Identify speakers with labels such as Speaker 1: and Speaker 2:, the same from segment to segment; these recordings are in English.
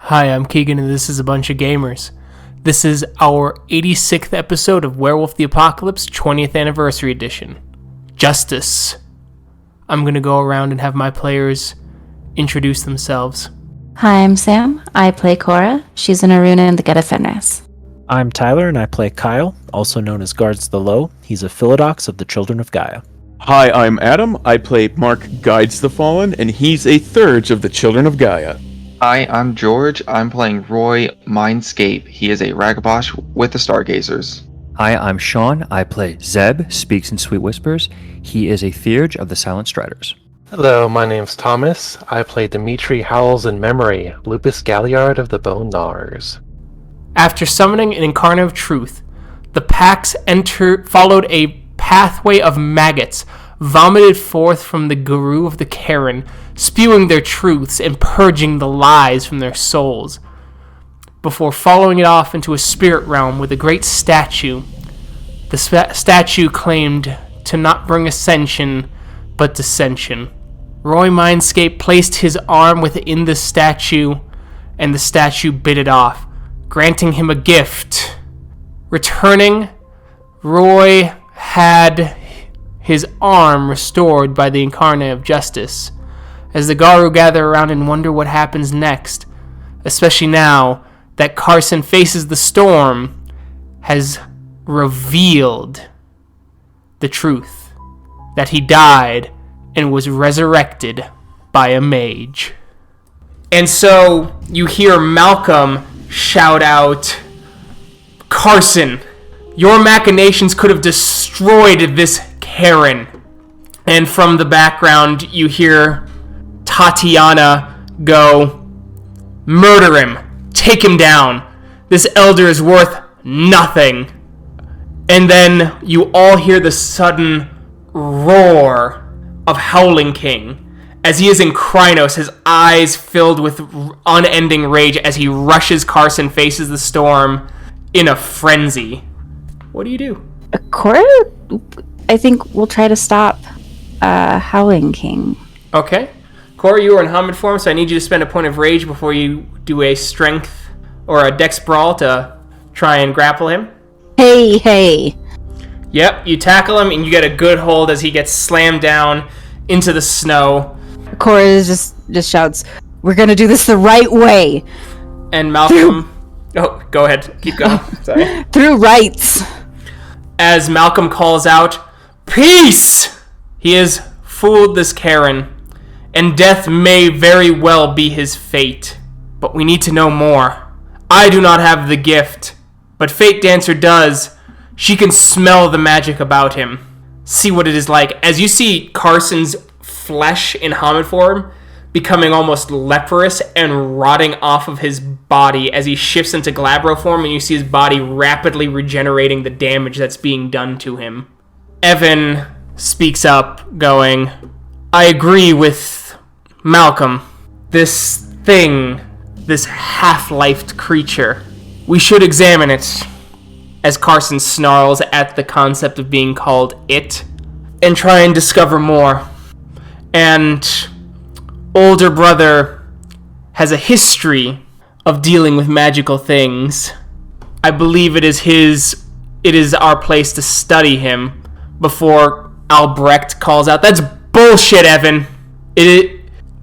Speaker 1: Hi, I'm Keegan, and this is A Bunch of Gamers. This is our 86th episode of Werewolf the Apocalypse 20th Anniversary Edition. Justice. I'm going to go around and have my players introduce themselves.
Speaker 2: Hi, I'm Sam. I play Cora. She's an Aruna in the Geta Fenris.
Speaker 3: I'm Tyler, and I play Kyle, also known as Guards the Low. He's a Philodox of the Children of Gaia.
Speaker 4: Hi, I'm Adam. I play Mark Guides the Fallen, and he's a Thurge of the Children of Gaia.
Speaker 5: Hi, I'm George. I'm playing Roy Mindscape. He is a Ragabosh with the Stargazers.
Speaker 6: Hi, I'm Sean. I play Zeb Speaks-in-Sweet-Whispers. He is a Theurge of the Silent Striders.
Speaker 7: Hello, my name's Thomas. I play Dimitri Howls-In-Memory, Lupus Galliard of the Bone Gnawers.
Speaker 1: After summoning an incarnate of truth, the packs followed a pathway of maggots vomited forth from the guru of the Karen, spewing their truths and purging the lies from their souls, before following it off into a spirit realm with a great statue. The statue claimed to not bring ascension, but dissension. Roy Mindscape placed his arm within the statue, and the statue bit it off, granting him a gift. Returning, Roy had his arm restored by the incarnate of justice. As the Garu gather around and wonder what happens next, especially now that Carson faces the storm, has revealed the truth, that he died and was resurrected by a mage. And so you hear Malcolm shout out, "Carson, your machinations could have destroyed this Karen." And from the background, you hear Tatiana go, "Murder him. Take him down. This elder is worth nothing." And then you all hear the sudden roar of Howling-King as he is in Krynos, his eyes filled with unending rage as he rushes Carson, faces the storm in a frenzy. What do you do?
Speaker 2: Cora, I think we'll try to stop Howling-King.
Speaker 1: Okay. Cora, you are in Hamid form, so I need you to spend a point of rage before you do a strength or a dex brawl to try and grapple him.
Speaker 2: Hey.
Speaker 1: Yep, you tackle him and you get a good hold as he gets slammed down into the snow.
Speaker 2: Cora just shouts, "We're gonna do this the right way."
Speaker 1: And Malcolm... Oh, go ahead. Keep going. Sorry.
Speaker 2: Through rights.
Speaker 1: As Malcolm calls out, "Peace!" He has fooled this Karen, and death may very well be his fate. But we need to know more. I do not have the gift, but Fate Dancer does. She can smell the magic about him. See what it is like. As you see Carson's flesh in Hamid form becoming almost leprous and rotting off of his body as he shifts into Glabro form, and you see his body rapidly regenerating the damage that's being done to him. Evan speaks up, going, "I agree with Malcolm. This thing, this half-lifed creature, we should examine it," as Carson snarls at the concept of being called it, "and try and discover more. And older brother has a history of dealing with magical things. I believe it is our place to study him," before Albrecht calls out, "That's bullshit, Evan.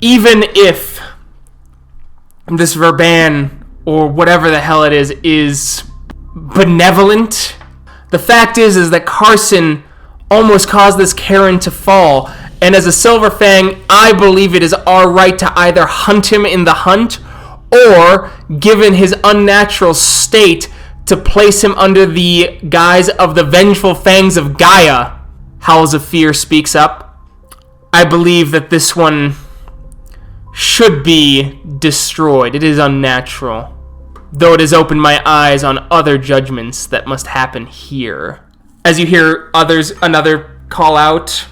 Speaker 1: Even if this Verban, or whatever the hell it is benevolent, the fact is that Carson almost caused this Karen to fall, and as a Silver Fang, I believe it is our right to either hunt him in the hunt, or, given his unnatural state, to place him under the guise of the vengeful fangs of Gaia." Howls-of-Fear speaks up. "I believe that this one should be destroyed. It is unnatural, though it has opened my eyes on other judgments that must happen here." As you hear another call out,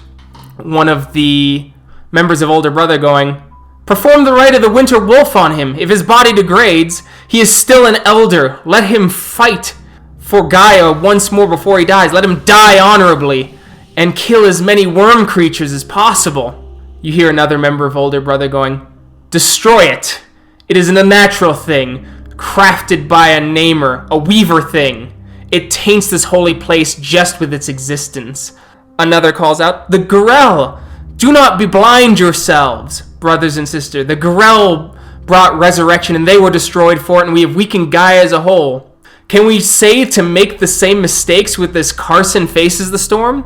Speaker 1: one of the members of Older Brother going, "Perform the rite of the Winter Wolf on him. If his body degrades, he is still an elder. Let him fight for Gaia once more before he dies. Let him die honorably, and kill as many worm creatures as possible." You hear another member of Older Brother going, "Destroy it. It is an unnatural thing, crafted by a namer, a weaver thing. It taints this holy place just with its existence. Another calls out, the Gorel! Do not be blind yourselves, brothers and sisters. The Gorel brought resurrection and they were destroyed for it, and we have weakened Gaia as a whole. Can we say to make the same mistakes with this Carson faces the storm?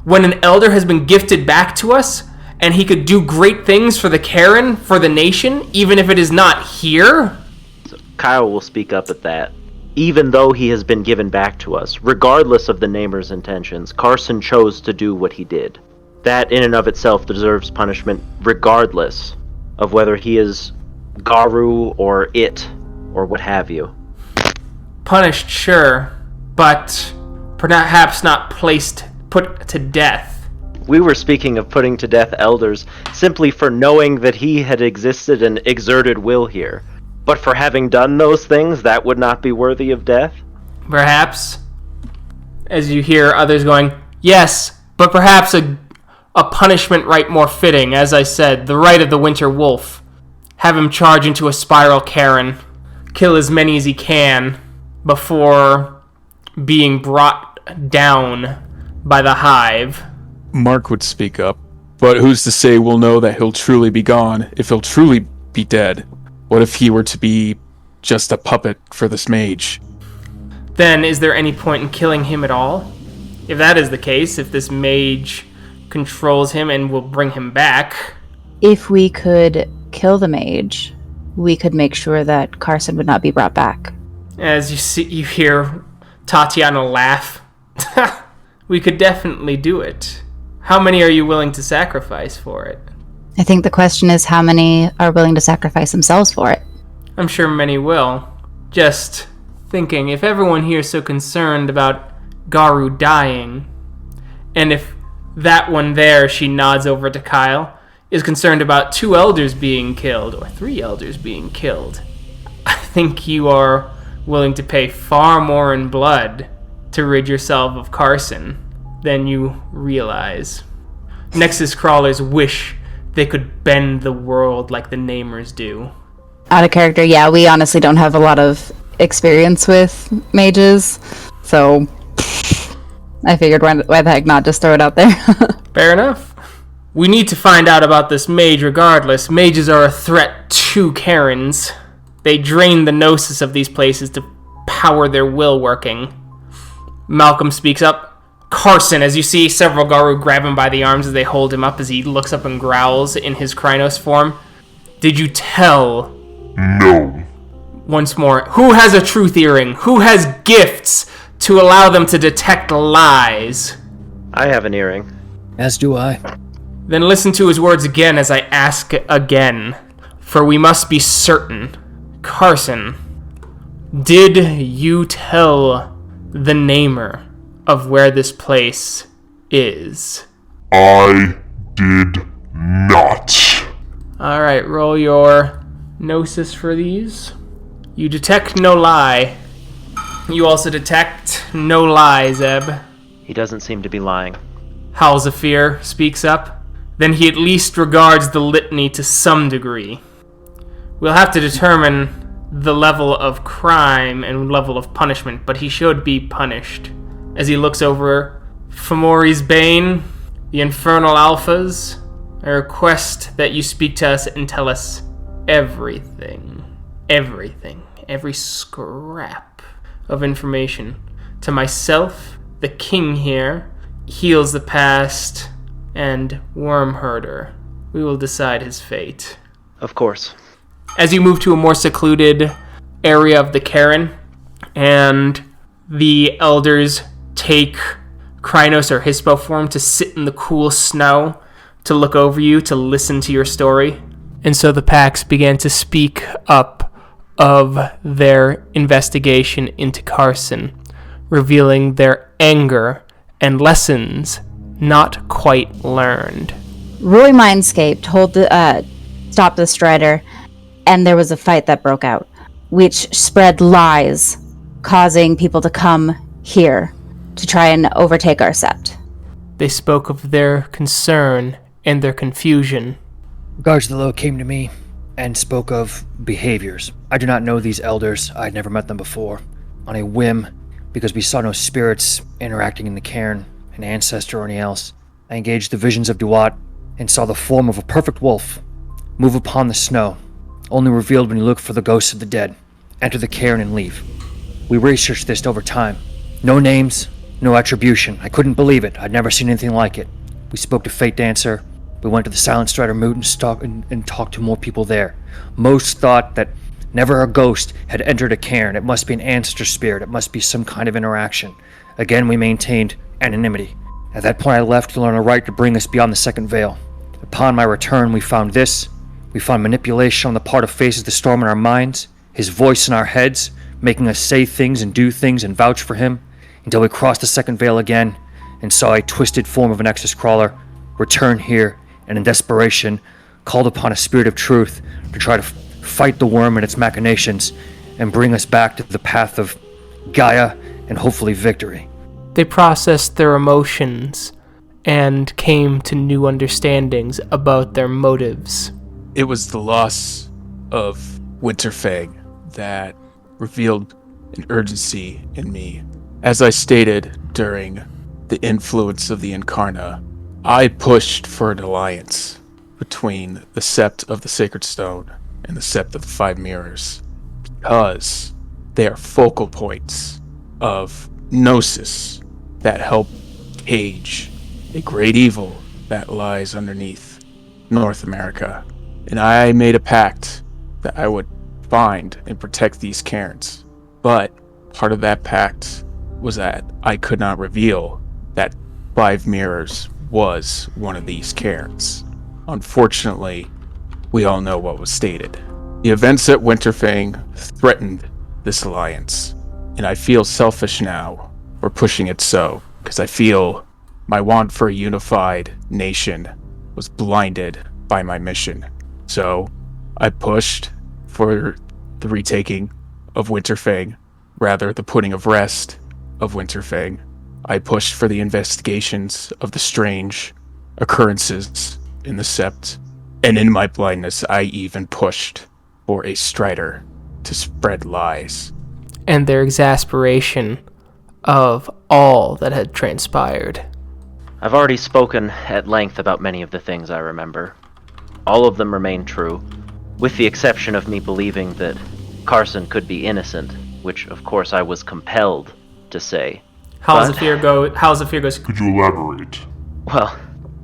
Speaker 1: When an elder has been gifted back to us, and he could do great things for the Karen, for the nation, even if it is not here?
Speaker 8: So Kyle will speak up at that. Even though he has been given back to us, regardless of the namer's intentions, Carson chose to do what he did. That in and of itself deserves punishment, regardless of whether he is Garu or it, or what have you.
Speaker 1: Punished, sure, but perhaps not put to death.
Speaker 8: We were speaking of putting to death elders simply for knowing that he had existed and exerted will here. But for having done those things, that would not be worthy of death?
Speaker 1: Perhaps. As you hear others going, yes, but perhaps a punishment right more fitting. As I said, the rite of the winter wolf. Have him charge into a spiral Karen. Kill as many as he can before being brought down by the hive.
Speaker 4: Mark would speak up. But who's to say we'll know that he'll truly be gone, if he'll truly be dead? What if he were to be just a puppet for this mage?
Speaker 1: Then is there any point in killing him at all? If that is the case, if this mage controls him and will bring him back...
Speaker 2: If we could kill the mage, we could make sure that Carson would not be brought back.
Speaker 1: As you hear Tatiana laugh. We could definitely do it. How many are you willing to sacrifice for it?
Speaker 2: I think the question is how many are willing to sacrifice themselves for it.
Speaker 1: I'm sure many will. Just thinking, if everyone here is so concerned about Garu dying, and if that one there, she nods over to Kyle, is concerned about 2 elders being killed, or 3 elders being killed, I think you are willing to pay far more in blood to rid yourself of Carson than you realize. Nexus crawlers wish they could bend the world like the namers do.
Speaker 2: Out of character, yeah, we honestly don't have a lot of experience with mages, so I figured why the heck not just throw it out there.
Speaker 1: Fair enough. We need to find out about this mage regardless. Mages are a threat to Karens. They drain the gnosis of these places to power their will working. Malcolm speaks up. Carson, as you see several Garu grab him by the arms as they hold him up as he looks up and growls in his Krynos form. Did you tell?
Speaker 9: No.
Speaker 1: Once more, who has a truth earring? Who has gifts to allow them to detect lies?
Speaker 8: I have an earring.
Speaker 6: As do I.
Speaker 1: Then listen to his words again as I ask again, for we must be certain. Carson, did you tell the namer of where this place is?
Speaker 9: I did not.
Speaker 1: Alright, roll your gnosis for these. You detect no lie. You also detect no lie, Zeb.
Speaker 8: He doesn't seem to be lying.
Speaker 1: Howls-of-Fear speaks up. Then he at least regards the litany to some degree. We'll have to determine the level of crime and level of punishment, but he should be punished. As he looks over Fomori's Bane, the Infernal Alphas, I request that you speak to us and tell us everything. Everything. Every scrap of information. To myself, the king here, Heals-the-Past, and Wormherder. We will decide his fate.
Speaker 8: Of course.
Speaker 1: As you move to a more secluded area of the Karen, and the elders take Krynos or Hispo form to sit in the cool snow, to look over you, to listen to your story. And so the Pax began to speak up of their investigation into Carson, revealing their anger and lessons not quite learned.
Speaker 2: Roy Mindscape told stop the Strider, and there was a fight that broke out, which spread lies, causing people to come here to try and overtake our sept.
Speaker 1: They spoke of their concern and their confusion.
Speaker 6: Guards of the Low came to me. and spoke of behaviors. I do not know these elders. I had never met them before. On a whim, because we saw no spirits interacting in the cairn, an ancestor or anything else, I engaged the visions of Duat and saw the form of a perfect wolf move upon the snow, only revealed when you look for the ghosts of the dead, enter the cairn and leave. We researched this over time. No names, no attribution. I couldn't believe it. I'd never seen anything like it. We spoke to Fate Dancer. We went to the Silent Strider Moot and talked to more people there. Most thought that never a ghost had entered a cairn. It must be an ancestor spirit. It must be some kind of interaction. Again, we maintained anonymity. At that point, I left to learn a rite to bring us beyond the second veil. Upon my return, we found this. We found manipulation on the part of Faces the Storm in our minds, his voice in our heads, making us say things and do things and vouch for him, until we crossed the second veil again and saw a twisted form of an Exodus crawler return here and in desperation called upon a spirit of truth to try to fight the worm and its machinations and bring us back to the path of Gaia and hopefully victory.
Speaker 1: They processed their emotions and came to new understandings about their motives.
Speaker 4: It was the loss of Winterfang that revealed an urgency in me. As I stated during the influence of the Incarna, I pushed for an alliance between the Sept of the Sacred Stone and the Sept of the Five Mirrors, because they are focal points of gnosis that help cage a great evil that lies underneath North America. And I made a pact that I would find and protect these cairns. But part of that pact was that I could not reveal that Five Mirrors was one of these cairns. Unfortunately, we all know what was stated. The events at Winterfang threatened this alliance, and I feel selfish now for pushing it so, because I feel my want for a unified nation was blinded by my mission. So I pushed for the retaking of Winterfang, rather the putting of rest of Winterfang. I pushed for the investigations of the strange occurrences in the Sept, and in my blindness I even pushed for a Strider to spread lies.
Speaker 1: And their exasperation of all that had transpired.
Speaker 8: I've already spoken at length about many of the things I remember. All of them remain true, with the exception of me believing that Carson could be innocent, which of course I was compelled to say.
Speaker 1: Howls-of-Fear goes,
Speaker 9: Could you elaborate?
Speaker 8: Well,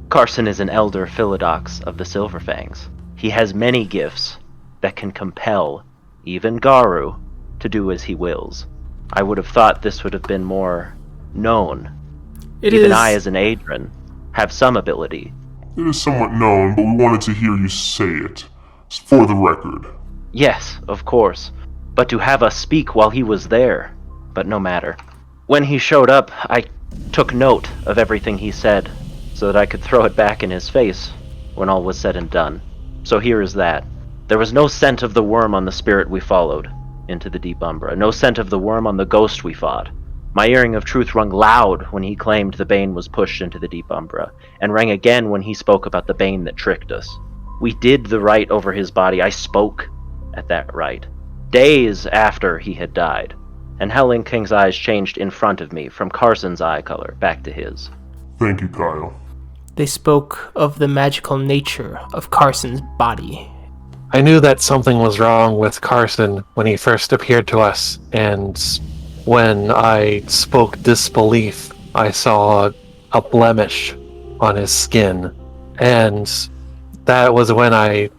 Speaker 8: Carson is an elder Philodox of the Silverfangs. He has many gifts that can compel even Garu to do as he wills. I would have thought this would have been more known. Even I, as an Adran, have some ability.
Speaker 9: It is somewhat known, but we wanted to hear you say it. For the record.
Speaker 8: Yes, of course. But to have us speak while he was there. But no matter. When he showed up, I took note of everything he said, so that I could throw it back in his face when all was said and done. So here is that. There was no scent of the worm on the spirit we followed into the deep umbra. No scent of the worm on the ghost we fought. My earring of truth rung loud when he claimed the bane was pushed into the deep umbra, and rang again when he spoke about the bane that tricked us. We did the rite over his body. I spoke at that rite, days after he had died, and Howling-King's eyes changed in front of me from Carson's eye color back to his.
Speaker 9: Thank you, Kyle.
Speaker 1: They spoke of the magical nature of Carson's body.
Speaker 7: I knew that something was wrong with Carson when he first appeared to us, and when I spoke disbelief, I saw a blemish on his skin, and that was when I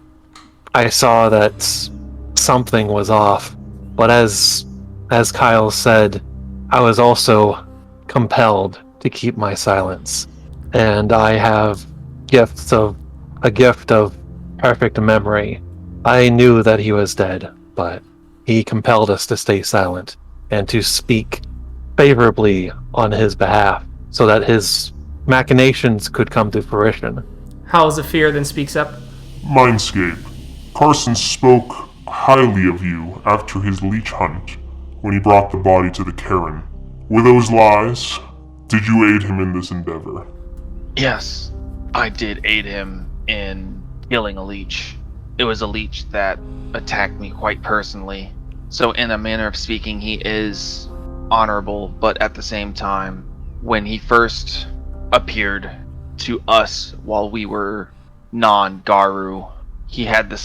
Speaker 7: saw that something was off. But as Kyle said, I was also compelled to keep my silence, and I have a gift of perfect memory. I knew that he was dead, but he compelled us to stay silent and to speak favorably on his behalf so that his machinations could come to fruition.
Speaker 1: Howls-of-Fear then speaks up.
Speaker 9: Mindscape. Carson spoke highly of you after his leech hunt when he brought the body to the cairn. Were those lies? Did you aid him in this endeavor?
Speaker 10: Yes, I did aid him in killing a leech.
Speaker 5: it was a leech that attacked me quite personally. So in a manner of speaking, he is honorable, but at the same time, when he first appeared to us while we were non-Garu, he had the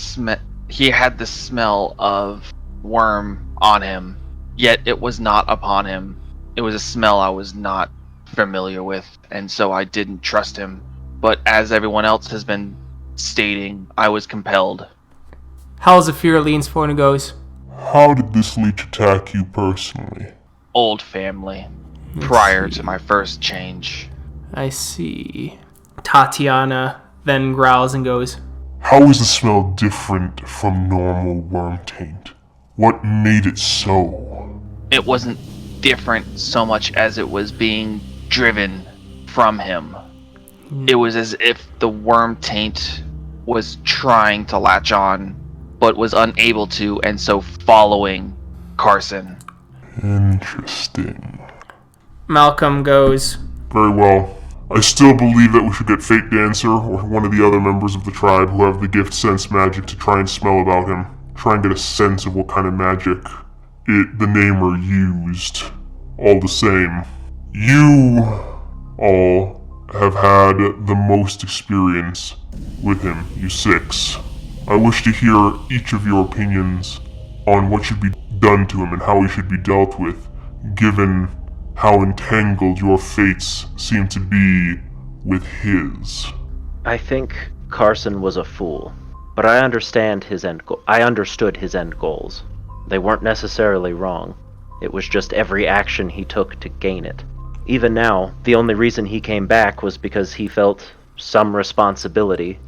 Speaker 5: smell of worm on him, yet it was not upon him. It was a smell I was not familiar with, and so I didn't trust him. But as everyone else has been stating, I was compelled.
Speaker 1: Howls-of-Fear leans forward and goes,
Speaker 9: How did this leech attack you personally?
Speaker 5: Old family, prior to my first change.
Speaker 1: I see. Tatiana then growls and goes,
Speaker 9: How is the smell different from normal worm taint? What made it so?
Speaker 5: It wasn't different so much as it was being driven from him. It was as if the worm taint was trying to latch on, but was unable to, and so following Carson.
Speaker 9: Interesting.
Speaker 1: Malcolm goes,
Speaker 9: Very well. I still believe that we should get Fate Dancer or one of the other members of the tribe who have the gift Sense Magic to try and smell about him. Try and get a sense of what kind of magic the namer used. All the same, you all have had the most experience with him, you 6. I wish to hear each of your opinions on what should be done to him and how he should be dealt with, given how entangled your fates seem to be with his.
Speaker 8: I think Carson was a fool, but I understood his end goals. They weren't necessarily wrong. It was just every action he took to gain it. Even now, the only reason he came back was because he felt some responsibility.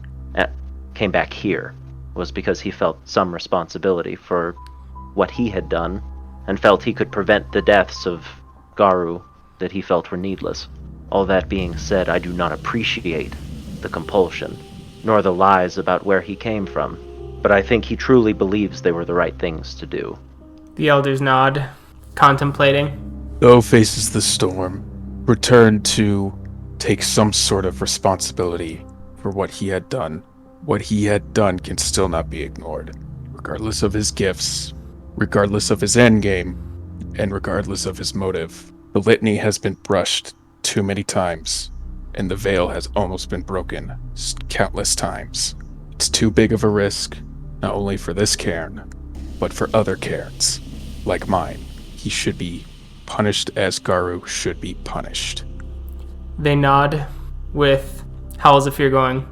Speaker 8: Came back here was because he felt some responsibility for what he had done, and felt he could prevent the deaths of Garu that he felt were needless. All that being said, I do not appreciate the compulsion, nor the lies about where he came from, but I think he truly believes they were the right things to do.
Speaker 1: the elders nod, contemplating.
Speaker 4: Though faces the storm, returned to take some sort of responsibility for what he had done. What he had done can still not be ignored, regardless of his gifts, regardless of his endgame, and regardless of his motive. The litany has been brushed too many times, and the veil has almost been broken countless times. It's too big of a risk, not only for this cairn, but for other cairns, like mine. He should be punished as Garu should be punished.
Speaker 1: They nod, with Howls-of-Fear going,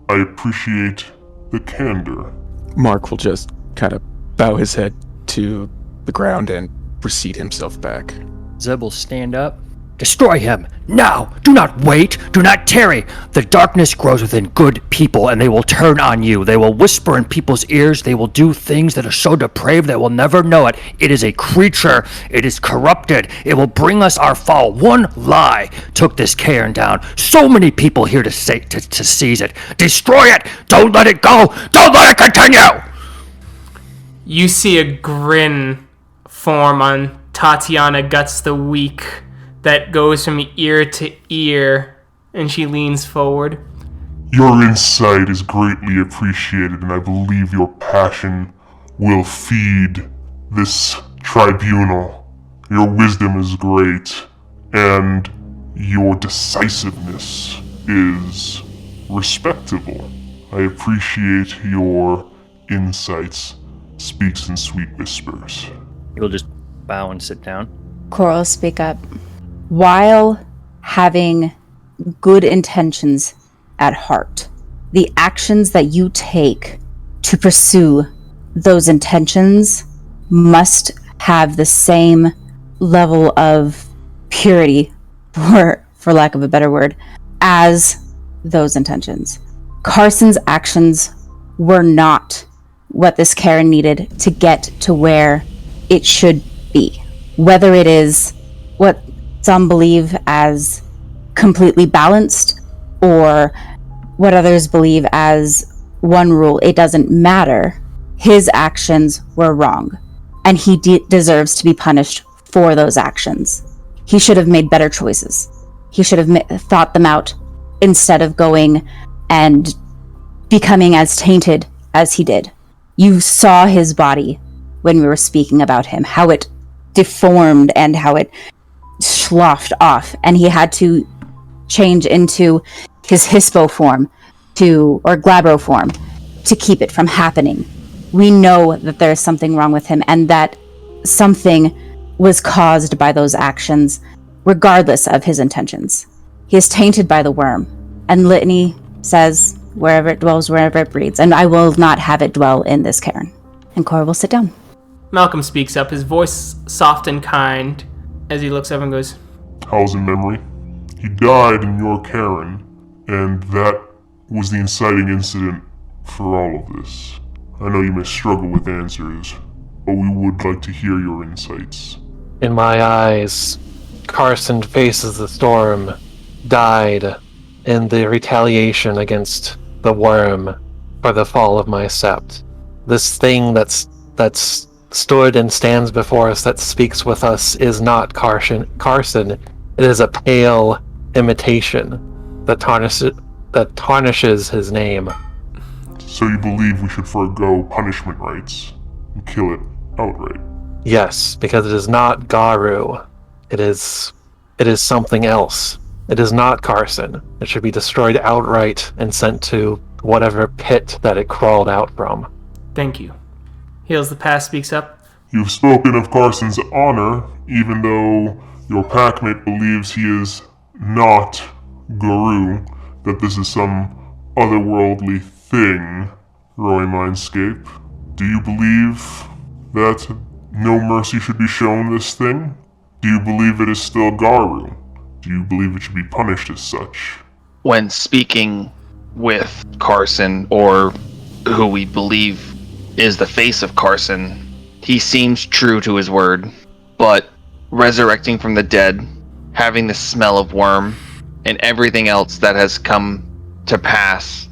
Speaker 9: I appreciate the candor.
Speaker 4: Mark will just kind of bow his head to the ground and recede himself back.
Speaker 6: Zeb will stand up. Destroy him! Now! Do not wait! Do not tarry! The darkness grows within good people, and they will turn on you. They will whisper in people's ears. They will do things that are so depraved they will never know it. It is a creature. It is corrupted. It will bring us our fall. One lie took this cairn down. So many people here to seize it. Destroy it! Don't let it go! Don't let it continue!
Speaker 1: You see a grin form on Tatiana Guts the Weak that goes from ear to ear, and she leans forward.
Speaker 9: Your insight is greatly appreciated, and I believe your passion will feed this tribunal. Your wisdom is great, and your decisiveness is respectable. I appreciate your insights. Speaks-in-Sweet-Whispers.
Speaker 6: He'll just bow and sit down.
Speaker 2: Cora will speak up. While having good intentions at heart, the actions that you take to pursue those intentions must have the same level of purity, for lack of a better word, as those intentions. Carson's actions were not what this Karen needed to get to where it should be. Whether it is what some believe as completely balanced or what others believe as one rule, it doesn't matter. His actions were wrong, and he deserves to be punished for those actions. He should have made better choices. He should have thought them out instead of going and becoming as tainted as he did. You saw his body when we were speaking about him, how it deformed and how it sloughed off, and he had to change into his hispo form or glabro form to keep it from happening. We know that there's something wrong with him and that something was caused by those actions, regardless of his intentions. He is tainted by the worm, and Litany says, wherever it dwells, wherever it breeds, and I will not have it dwell in this cairn. And Cora will sit down.
Speaker 1: Malcolm speaks up, his voice soft and kind, as he looks over and goes,
Speaker 9: Howls-In-Memory. He died in your cairn, and that was the inciting incident for all of this. I know you may struggle with answers, but we would like to hear your insights.
Speaker 7: In my eyes, Carson Faces the Storm died in the retaliation against the worm for the fall of my sept. This thing that's stood and stands before us, that speaks with us, is not Carson. It is a pale imitation that tarnishes his name.
Speaker 9: So you believe we should forego punishment rites and kill it outright?
Speaker 7: Yes, because it is not Garu. It is something else. It is not Carson. It should be destroyed outright and sent to whatever pit that it crawled out from.
Speaker 1: Thank you. Heals-the-Past speaks up.
Speaker 9: You've spoken of Carson's honor, even though your packmate believes he is not Garu, that this is some otherworldly thing, Roy Mindscape. Do you believe that no mercy should be shown this thing? Do you believe it is still Garu? Do you believe it should be punished as such?
Speaker 5: When speaking with Carson, or who we believe is the face of Carson, he seems true to his word, but resurrecting from the dead, having the smell of worm, and everything else that has come to pass,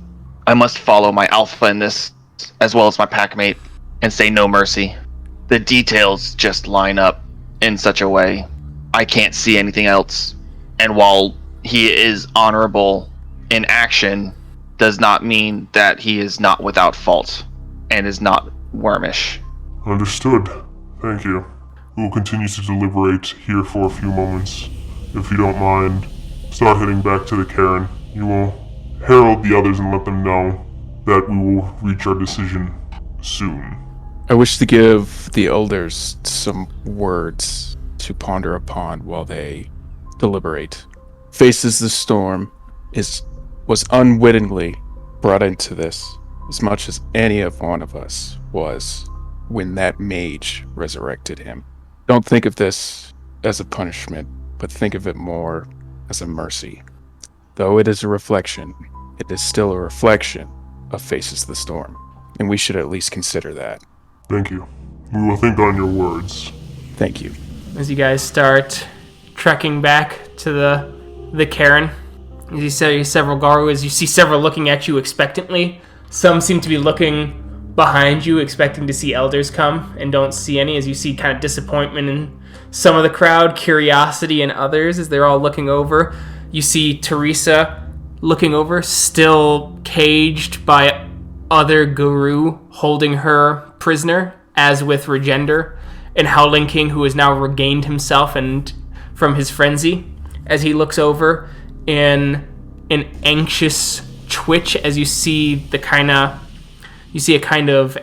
Speaker 5: I must follow my alpha in this, as well as my packmate, and say no mercy. The details just line up in such a way. I can't see anything else. And while he is honorable in action, does not mean that he is not without fault and is not wormish.
Speaker 9: Understood. Thank you. We will continue to deliberate here for a few moments. If you don't mind, start heading back to the cairn. You will herald the others and let them know that we will reach our decision soon.
Speaker 4: I wish to give the elders some words to ponder upon while they deliberate. Faces the Storm was unwittingly brought into this as much as any of one of us was when that mage resurrected him. Don't think of this as a punishment, but think of it more as a mercy. Though it is a reflection, it is still a reflection of Faces the Storm, and we should at least consider that.
Speaker 9: Thank you. We will think on your words.
Speaker 4: Thank you.
Speaker 1: As you guys start trekking back to the cairn, as you see several Garu, as you see several looking at you expectantly. Some seem to be looking behind you, expecting to see elders come, and don't see any, as you see kind of disappointment in some of the crowd, curiosity in others as they're all looking over. You see Teresa looking over, still caged by other Guru holding her prisoner, as with Regender, and Howling-King, who has now regained himself and from his frenzy, as he looks over in an anxious twitch, as you see a kind of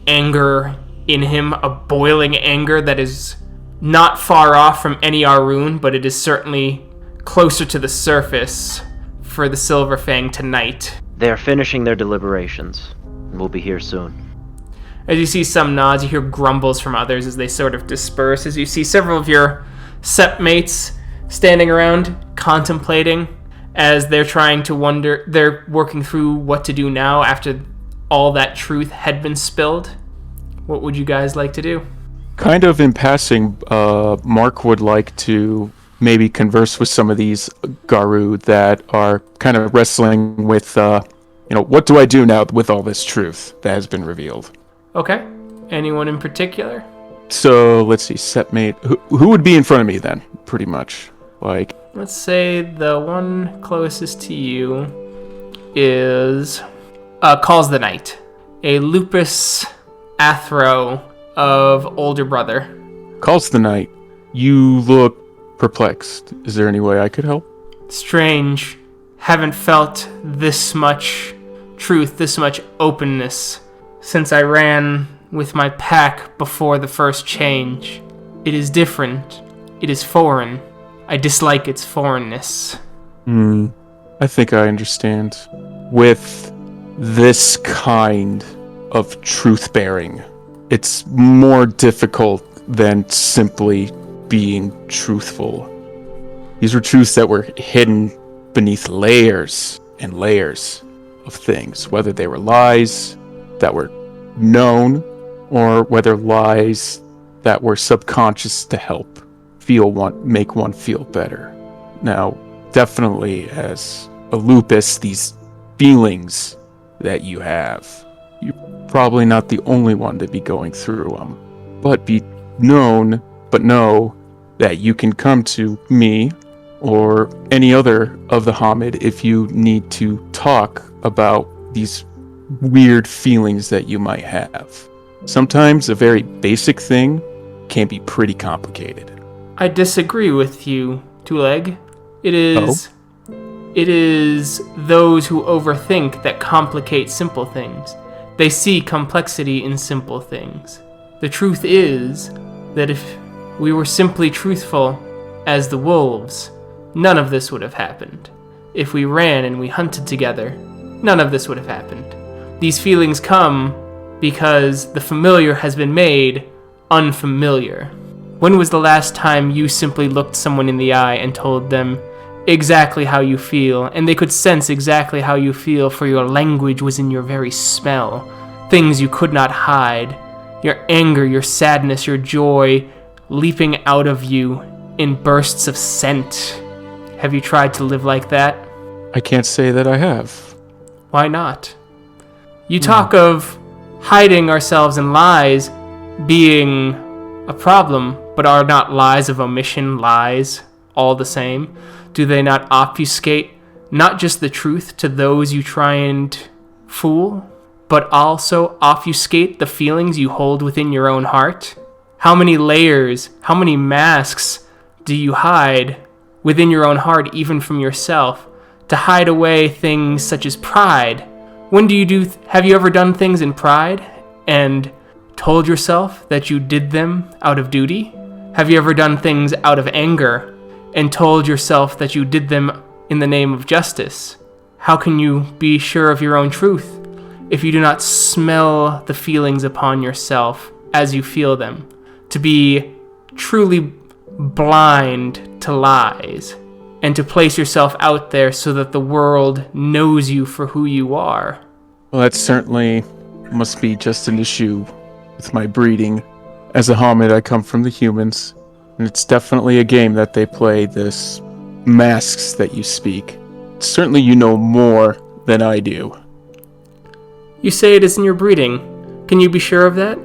Speaker 1: anger in him, a boiling anger that is not far off from any Arun, but it is certainly closer to the surface for the Silver Fang tonight.
Speaker 8: They are finishing their deliberations, and we'll be here soon.
Speaker 1: As you see some nods, you hear grumbles from others as they sort of disperse, as you see several of your sept mates standing around contemplating as they're they're working through what to do now after all that truth had been spilled. What would you guys like to do?
Speaker 4: Kind of in passing, Mark would like to maybe converse with some of these Garu that are kind of wrestling with, what do I do now with all this truth that has been revealed?
Speaker 1: Okay. Anyone in particular?
Speaker 4: So, let's see, Septmate. Who would be in front of me then, pretty much?
Speaker 1: Let's say the one closest to you is calls the night. a lupus athro of older brother.
Speaker 4: Calls the night. You look perplexed. Is there any way I could help?
Speaker 1: Strange. Haven't felt this much truth, this much openness since I ran with my pack before the first change. It is different. It is foreign. I dislike its foreignness.
Speaker 4: I think I understand. With this kind of truth-bearing, it's more difficult than simply being truthful. These were truths that were hidden beneath layers and layers of things, whether they were lies that were known or whether lies that were subconscious to help make one feel better. Now, definitely as a lupus, these feelings that you have, you're probably not the only one to be going through them. But know that you can come to me or any other of the Hamid if you need to talk about these weird feelings that you might have. Sometimes a very basic thing can be pretty complicated.
Speaker 1: I disagree with you, Two-Leg. It is those who overthink that complicate simple things. They see complexity in simple things. The truth is that if we were simply truthful as the wolves, none of this would have happened. If we ran and we hunted together, none of this would have happened. These feelings come because the familiar has been made unfamiliar. When was the last time you simply looked someone in the eye and told them exactly how you feel, and they could sense exactly how you feel, for your language was in your very smell? Things you could not hide. Your anger, your sadness, your joy leaping out of you in bursts of scent. Have you tried to live like that?
Speaker 4: I can't say that I have.
Speaker 1: Why not? You talk of hiding ourselves in lies being a problem, but are not lies of omission lies all the same? Do they not obfuscate not just the truth to those you try and fool, but also obfuscate the feelings you hold within your own heart? How many layers, how many masks do you hide within your own heart, even from yourself, to hide away things such as pride? Have you ever done things in pride and told yourself that you did them out of duty? Have you ever done things out of anger and told yourself that you did them in the name of justice? How can you be sure of your own truth if you do not smell the feelings upon yourself as you feel them? To be truly blind to lies and to place yourself out there so that the world knows you for who you are.
Speaker 4: Well, that certainly must be just an issue with my breeding. As a Hamid, I come from the humans, and it's definitely a game that they play, this masks that you speak. Certainly you know more than I do.
Speaker 1: You say it isn't your breeding. Can you be sure of that?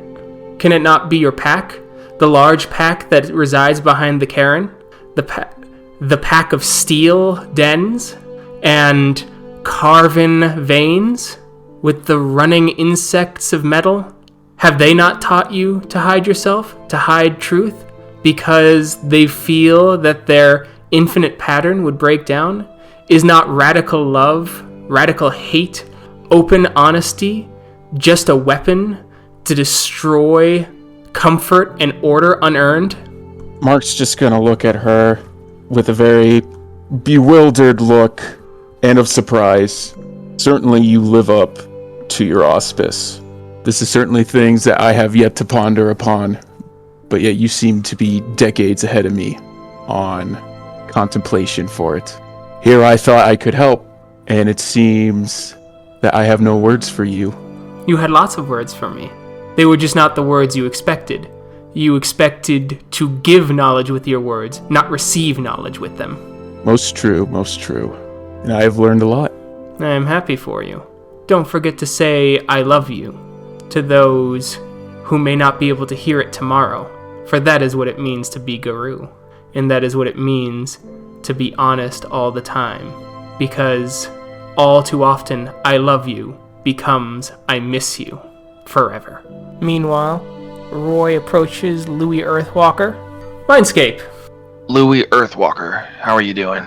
Speaker 1: Can it not be your pack? The large pack that resides behind the cairn? The pack of steel dens and carven veins with the running insects of metal? Have they not taught you to hide yourself, to hide truth, because they feel that their infinite pattern would break down? Is not radical love, radical hate, open honesty just a weapon to destroy comfort and order unearned?
Speaker 4: Mark's just gonna look at her with a very bewildered look and of surprise. Certainly you live up to your auspice. This is certainly things that I have yet to ponder upon, but yet you seem to be decades ahead of me on contemplation for it. Here I thought I could help, and it seems that I have no words for you.
Speaker 1: You had lots of words for me. They were just not the words you expected. You expected to give knowledge with your words, not receive knowledge with them.
Speaker 4: Most true, most true. And I have learned a lot.
Speaker 1: I am happy for you. Don't forget to say I love you to those who may not be able to hear it tomorrow, for that is what it means to be Guru, and that is what it means to be honest all the time, because all too often I love you becomes I miss you. forever. Meanwhile, Roy approaches Louis Earthwalker. Mindscape.
Speaker 5: Louis Earthwalker, how are you doing?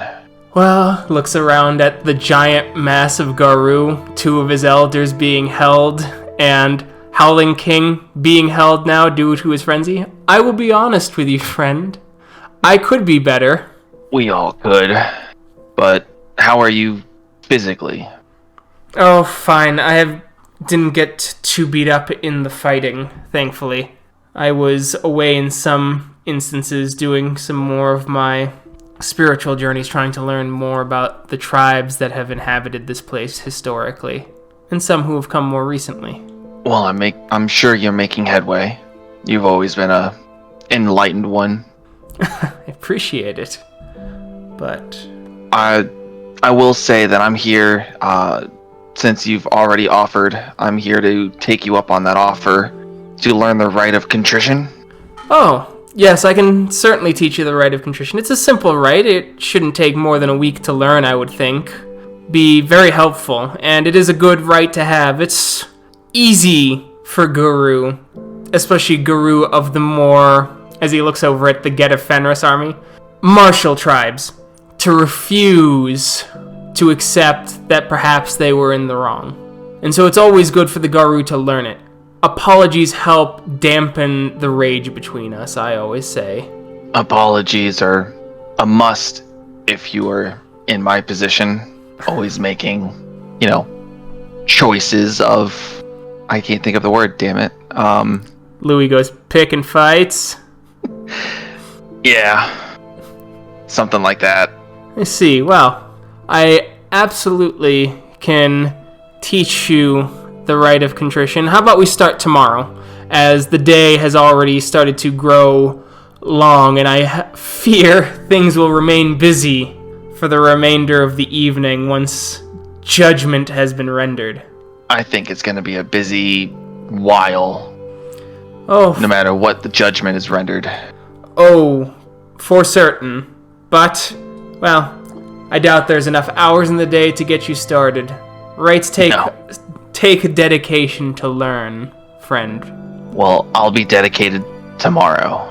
Speaker 1: Well, looks around at the giant mass of Garou, 2 of his elders being held, and Howling-King being held now due to his frenzy. I will be honest with you, friend. I could be better.
Speaker 5: We all could. But how are you physically?
Speaker 1: Oh, fine. Didn't get too beat up in the fighting, thankfully. I was away in some instances doing some more of my spiritual journeys, trying to learn more about the tribes that have inhabited this place historically, and some who have come more recently.
Speaker 5: Well, I'm sure you're making headway. You've always been a enlightened one.
Speaker 1: I appreciate it. But
Speaker 5: I will say that I'm here, since you've already offered, I'm here to take you up on that offer to learn the Rite of Contrition.
Speaker 1: Oh, yes, I can certainly teach you the Rite of Contrition. It's a simple rite. It shouldn't take more than a week to learn, I would think. Be very helpful, and it is a good rite to have. It's easy for Guru, especially Guru of the more, as he looks over at the Get of Fenris army, martial tribes, to refuse to accept that perhaps they were in the wrong. And so it's always good for the Garou to learn it. Apologies help dampen the rage between us, I always say.
Speaker 5: Apologies are a must if you are in my position, always making, choices of... I can't think of the word, damn it.
Speaker 1: Louis goes, pick and fights?
Speaker 5: Yeah. Something like that.
Speaker 1: I see. Well, I absolutely can teach you the Rite of Contrition. How about we start tomorrow, as the day has already started to grow long, and I fear things will remain busy for the remainder of the evening once judgment has been rendered.
Speaker 5: I think it's going to be a busy while.
Speaker 1: Oh.
Speaker 5: No matter what the judgment is rendered.
Speaker 1: Oh, for certain. But, well, I doubt there's enough hours in the day to get you started. Rites take dedication to learn, friend.
Speaker 5: Well, I'll be dedicated tomorrow.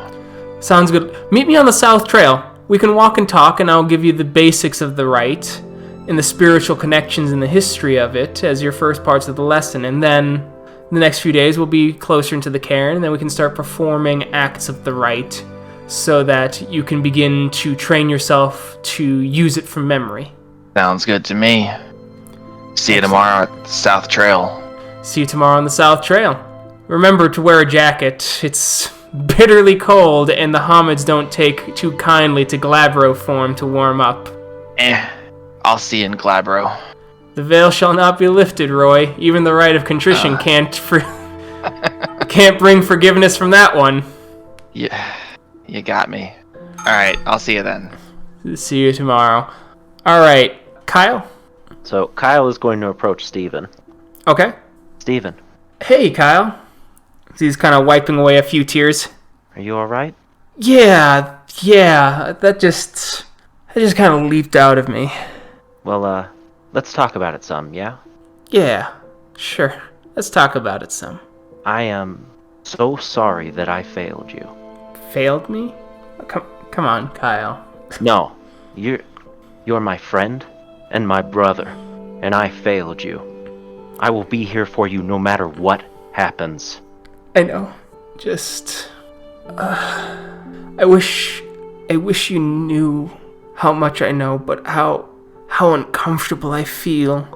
Speaker 1: Sounds good. Meet me on the South Trail. We can walk and talk, and I'll give you the basics of the rite and the spiritual connections and the history of it as your first parts of the lesson. And then the next few days we'll be closer into the cairn, and then we can start performing acts of the rite so that you can begin to train yourself to use it from memory.
Speaker 5: Sounds good to me. See you tomorrow at the South Trail.
Speaker 1: See you tomorrow on the South Trail. Remember to wear a jacket. It's bitterly cold, and the Hamids don't take too kindly to Glabro form to warm up.
Speaker 5: I'll see you in Glabro.
Speaker 1: The veil shall not be lifted, Roy. Even the Rite of Contrition can't bring forgiveness from that one.
Speaker 5: Yeah, you got me. Alright, I'll see you then.
Speaker 1: See you tomorrow. Alright, Kyle?
Speaker 8: So Kyle is going to approach Steven.
Speaker 1: Okay.
Speaker 8: Steven.
Speaker 1: Hey, Kyle. He's kind of wiping away a few tears.
Speaker 8: Are you alright?
Speaker 1: Yeah, that just kind of leaped out of me.
Speaker 8: Well, let's talk about it some, yeah?
Speaker 1: Yeah, sure. Let's talk about it some.
Speaker 8: I am so sorry that I failed you.
Speaker 1: Failed me? Come on, Kyle.
Speaker 8: No, you're my friend and my brother, and I failed you. I will be here for you no matter what happens.
Speaker 1: I know. Just... I wish you knew how much I know, but how uncomfortable I feel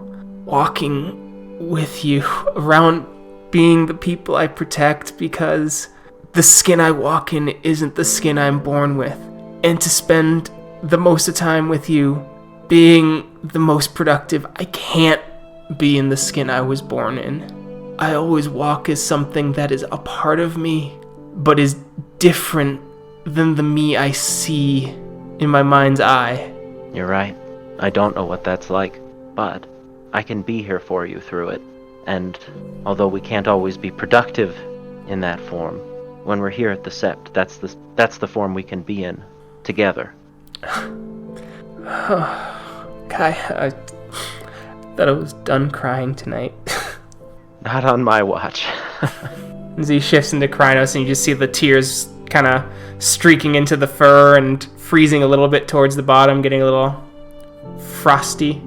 Speaker 1: walking with you around, being the people I protect, because the skin I walk in isn't the skin I'm born with. And to spend the most of the time with you, being the most productive, I can't be in the skin I was born in. I always walk as something that is a part of me, but is different than the me I see in my mind's eye.
Speaker 8: You're right. I don't know what that's like, but I can be here for you through it. And although we can't always be productive in that form, when we're here at the Sept, that's the form we can be in together.
Speaker 1: Kai, I thought I was done crying tonight.
Speaker 8: Not on my watch.
Speaker 1: As he shifts into Krynos, and you just see the tears kind of streaking into the fur and freezing a little bit towards the bottom, getting a little frosty.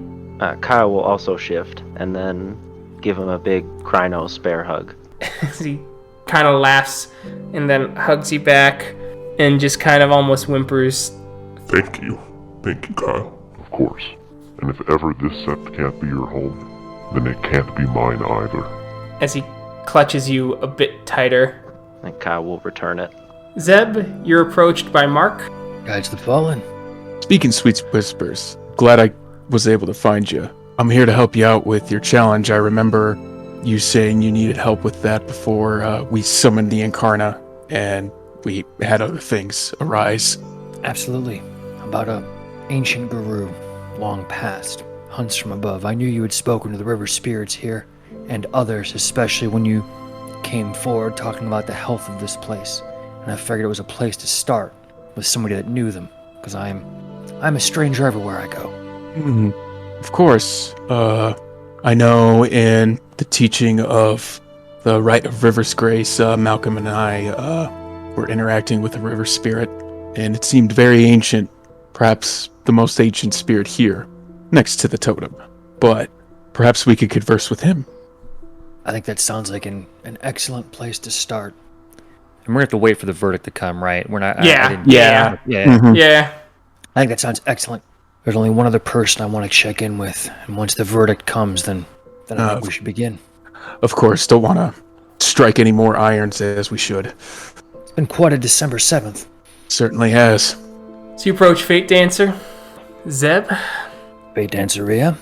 Speaker 8: Kyle will also shift, and then give him a big Krynos bear hug.
Speaker 1: As he kind of laughs, and then hugs you back, and just kind of almost whimpers.
Speaker 9: Thank you. Thank you, Kyle.
Speaker 10: Of course. And if ever this sept can't be your home, then it can't be mine either.
Speaker 1: As he clutches you a bit tighter.
Speaker 8: And Kyle will return it.
Speaker 1: Zeb, you're approached by Mark.
Speaker 6: Guides the fallen.
Speaker 4: Speak-in-Sweet-Whispers. Glad I was able to find you. I'm here to help you out with your challenge. I remember you saying you needed help with that before we summoned the Incarna, and we had other things arise.
Speaker 6: Absolutely. About a ancient guru, long past, hunts from above. I knew you had spoken to the river spirits here, and others, especially when you came forward talking about the health of this place. And I figured it was a place to start, with somebody that knew them, because I'm a stranger everywhere I go.
Speaker 4: Of course. I know in the teaching of the Rite of River's Grace, Malcolm and I were interacting with a river spirit, and it seemed very ancient, perhaps the most ancient spirit here, next to the totem. But perhaps we could converse with him.
Speaker 6: I think that sounds like an excellent place to start. And we're going to have to wait for the verdict to come, right? We're not...
Speaker 1: Yeah.
Speaker 6: Yeah. I think that sounds excellent. There's only one other person I want to check in with, and once the verdict comes, then I think we should begin.
Speaker 4: Of course, don't want to strike any more irons as we should.
Speaker 6: It's been quite a December 7th.
Speaker 4: Certainly has.
Speaker 1: So you approach Fate Dancer. Zeb?
Speaker 6: Fate Danceria,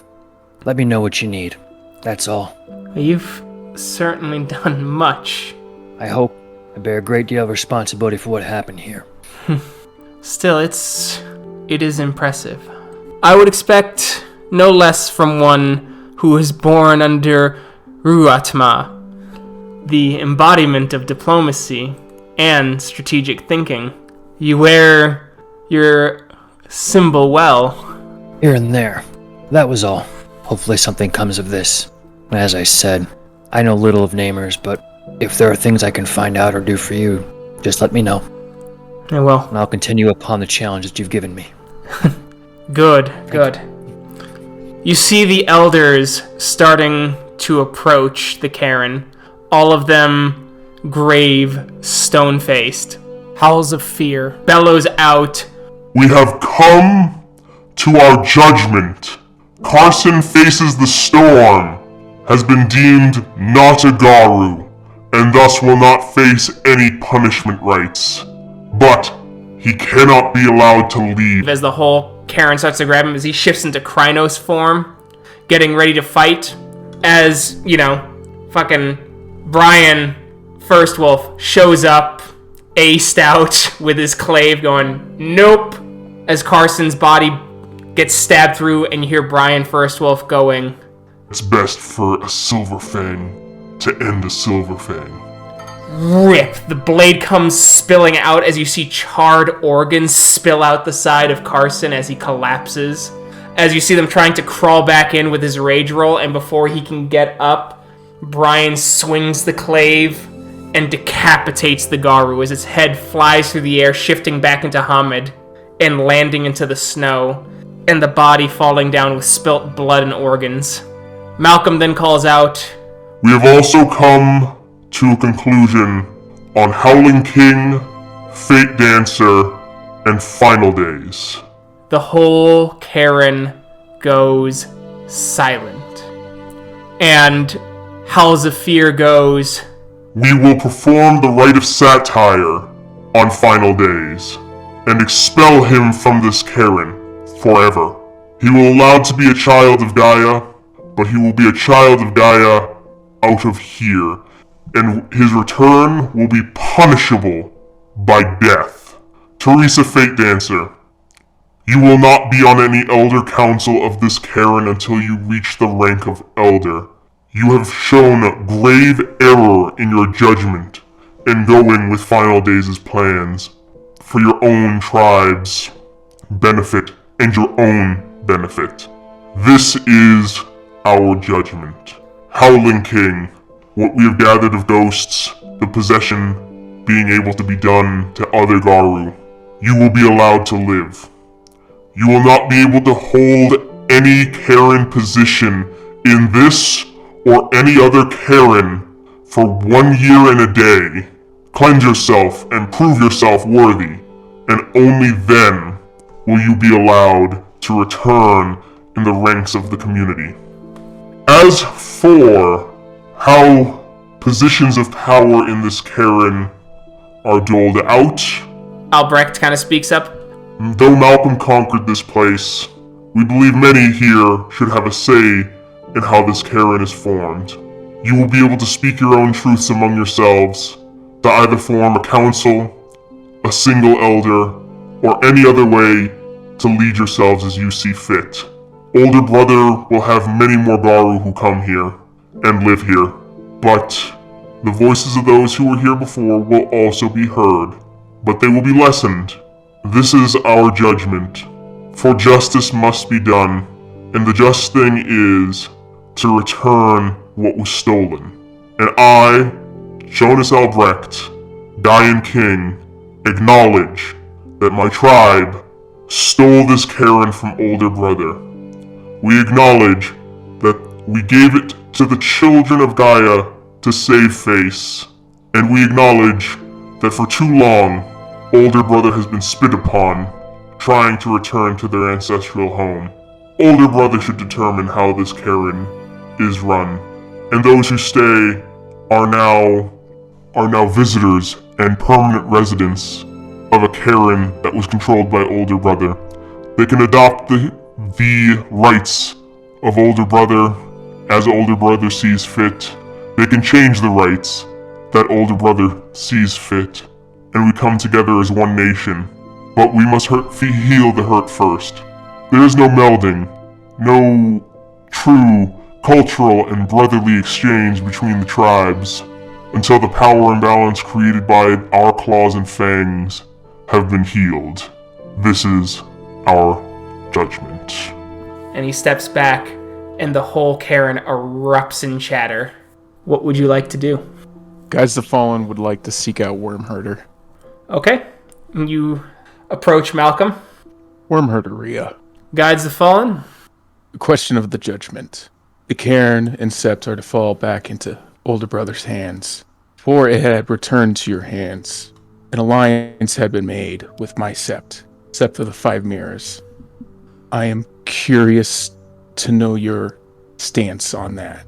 Speaker 6: let me know what you need. That's all.
Speaker 1: You've certainly done much.
Speaker 6: I hope I bear a great deal of responsibility for what happened here.
Speaker 1: Still, it is impressive. I would expect no less from one who was born under Ruatma, the embodiment of diplomacy and strategic thinking. You wear your symbol well.
Speaker 6: Here and there. That was all. Hopefully something comes of this. As I said, I know little of namers, but if there are things I can find out or do for you, just let me know.
Speaker 1: I will.
Speaker 6: And I'll continue upon the challenge that you've given me.
Speaker 1: Good. You see the elders starting to approach the Cairn, all of them grave, stone-faced. Howls-of-Fear bellows out.
Speaker 9: We have come to our judgment. Carson faces the storm, has been deemed not a Garu, and thus will not face any punishment rites. But he cannot be allowed to leave.
Speaker 1: As the whole Cairn starts to grab him, as he shifts into Krynos form, getting ready to fight, as, fucking Brian First Wolf shows up, aced out with his clave, going, nope, as Carson's body gets stabbed through, and you hear Brian First Wolf going,
Speaker 9: It's best for a Silver Fang to end a Silver Fang.
Speaker 1: Rip! The blade comes spilling out as you see charred organs spill out the side of Carson as he collapses. As you see them trying to crawl back in with his rage roll, and before he can get up, Brian swings the clave and decapitates the Garu as its head flies through the air, shifting back into Hamid and landing into the snow, and the body falling down with spilt blood and organs. Malcolm then calls out,
Speaker 9: We have also come to a conclusion on Howling-King, Fate Dancer, and Final Days.
Speaker 1: The whole Cairn goes silent. And Howls-of-Fear goes,
Speaker 9: We will perform the rite of satire on Final Days, and expel him from this Cairn forever. He will allow to be a child of Gaia, but he will be a child of Gaia out of here, and his return will be punishable by death. Teresa Fate Dancer, you will not be on any Elder Council of this Cairn until you reach the rank of Elder. You have shown grave error in your judgment in going with Final Days' plans for your own tribe's benefit and your own benefit. This is our judgment. Howling-King, what we have gathered of ghosts, the possession being able to be done to other Garu, you will be allowed to live. You will not be able to hold any Karen position in this or any other Karen for 1 year and a day. Cleanse yourself and prove yourself worthy, and only then will you be allowed to return in the ranks of the community. As for how positions of power in this Karen are doled out,
Speaker 1: Albrecht kind of speaks up.
Speaker 9: Though Malcolm conquered this place, we believe many here should have a say in how this Karen is formed. You will be able to speak your own truths among yourselves, to either form a council, a single elder, or any other way to lead yourselves as you see fit. Older brother will have many more Garu who come here and live here, but the voices of those who were here before will also be heard, but they will be lessened. This is our judgment, for justice must be done, and the just thing is to return what was stolen. And I, Jonas Albrecht, Diane King, acknowledge that my tribe stole this Karen from older brother. We acknowledge that we gave it to the children of Gaia to save face, and we acknowledge that for too long, older brother has been spit upon, trying to return to their ancestral home. Older brother should determine how this Karen is run, and those who stay are now visitors and permanent residents of a Karen that was controlled by older brother. They can adopt the rights of older brother as older brother sees fit. They can change the rights that older brother sees fit, and we come together as one nation. But we must heal the hurt first. There is no melding, no true cultural and brotherly exchange between the tribes until the power imbalance created by our claws and fangs have been healed. This is our judgment.
Speaker 1: And he steps back, and the whole Karen erupts in chatter. What would you like to do?
Speaker 4: Guys, the Fallen would like to seek out Wormherder.
Speaker 1: Okay. You approach Malcolm.
Speaker 4: Wormherder, Rhea.
Speaker 1: Guides the Fallen.
Speaker 4: The question of the judgment. The Cairn and Sept are to fall back into older brother's hands. For it had returned to your hands. An alliance had been made with my Sept, Sept of the Five Mirrors. I am curious to know your stance on that.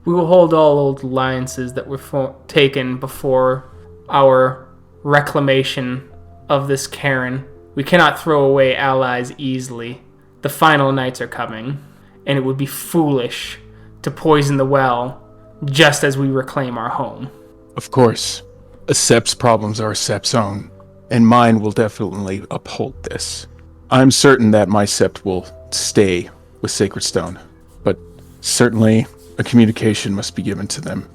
Speaker 1: We will hold all old alliances that were taken before our reclamation of this Karen. We cannot throw away allies easily. The final nights are coming, and it would be foolish to poison the well just as we reclaim our home.
Speaker 4: Of course, a Sept's problems are a Sept's own, and mine will definitely uphold this. I'm certain that my Sept will stay with Sacred Stone, but certainly a communication must be given to them.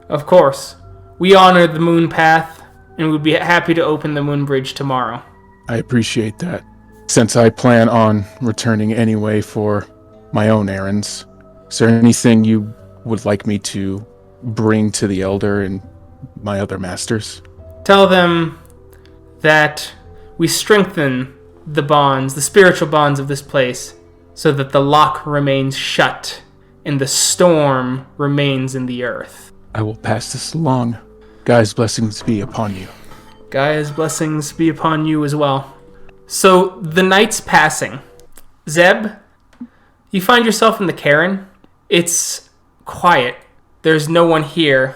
Speaker 1: Of course. We honor the moon path, and would be happy to open the moon bridge tomorrow.
Speaker 4: I appreciate that. Since I plan on returning anyway for my own errands, is there anything you would like me to bring to the Elder and my other masters?
Speaker 1: Tell them that we strengthen the bonds, the spiritual bonds of this place, so that the lock remains shut and the storm remains in the earth.
Speaker 4: I will pass this along. Gaia's blessings be upon you.
Speaker 1: Gaia's blessings be upon you as well. So, the night's passing. Zeb, you find yourself in the Karen. It's quiet. There's no one here.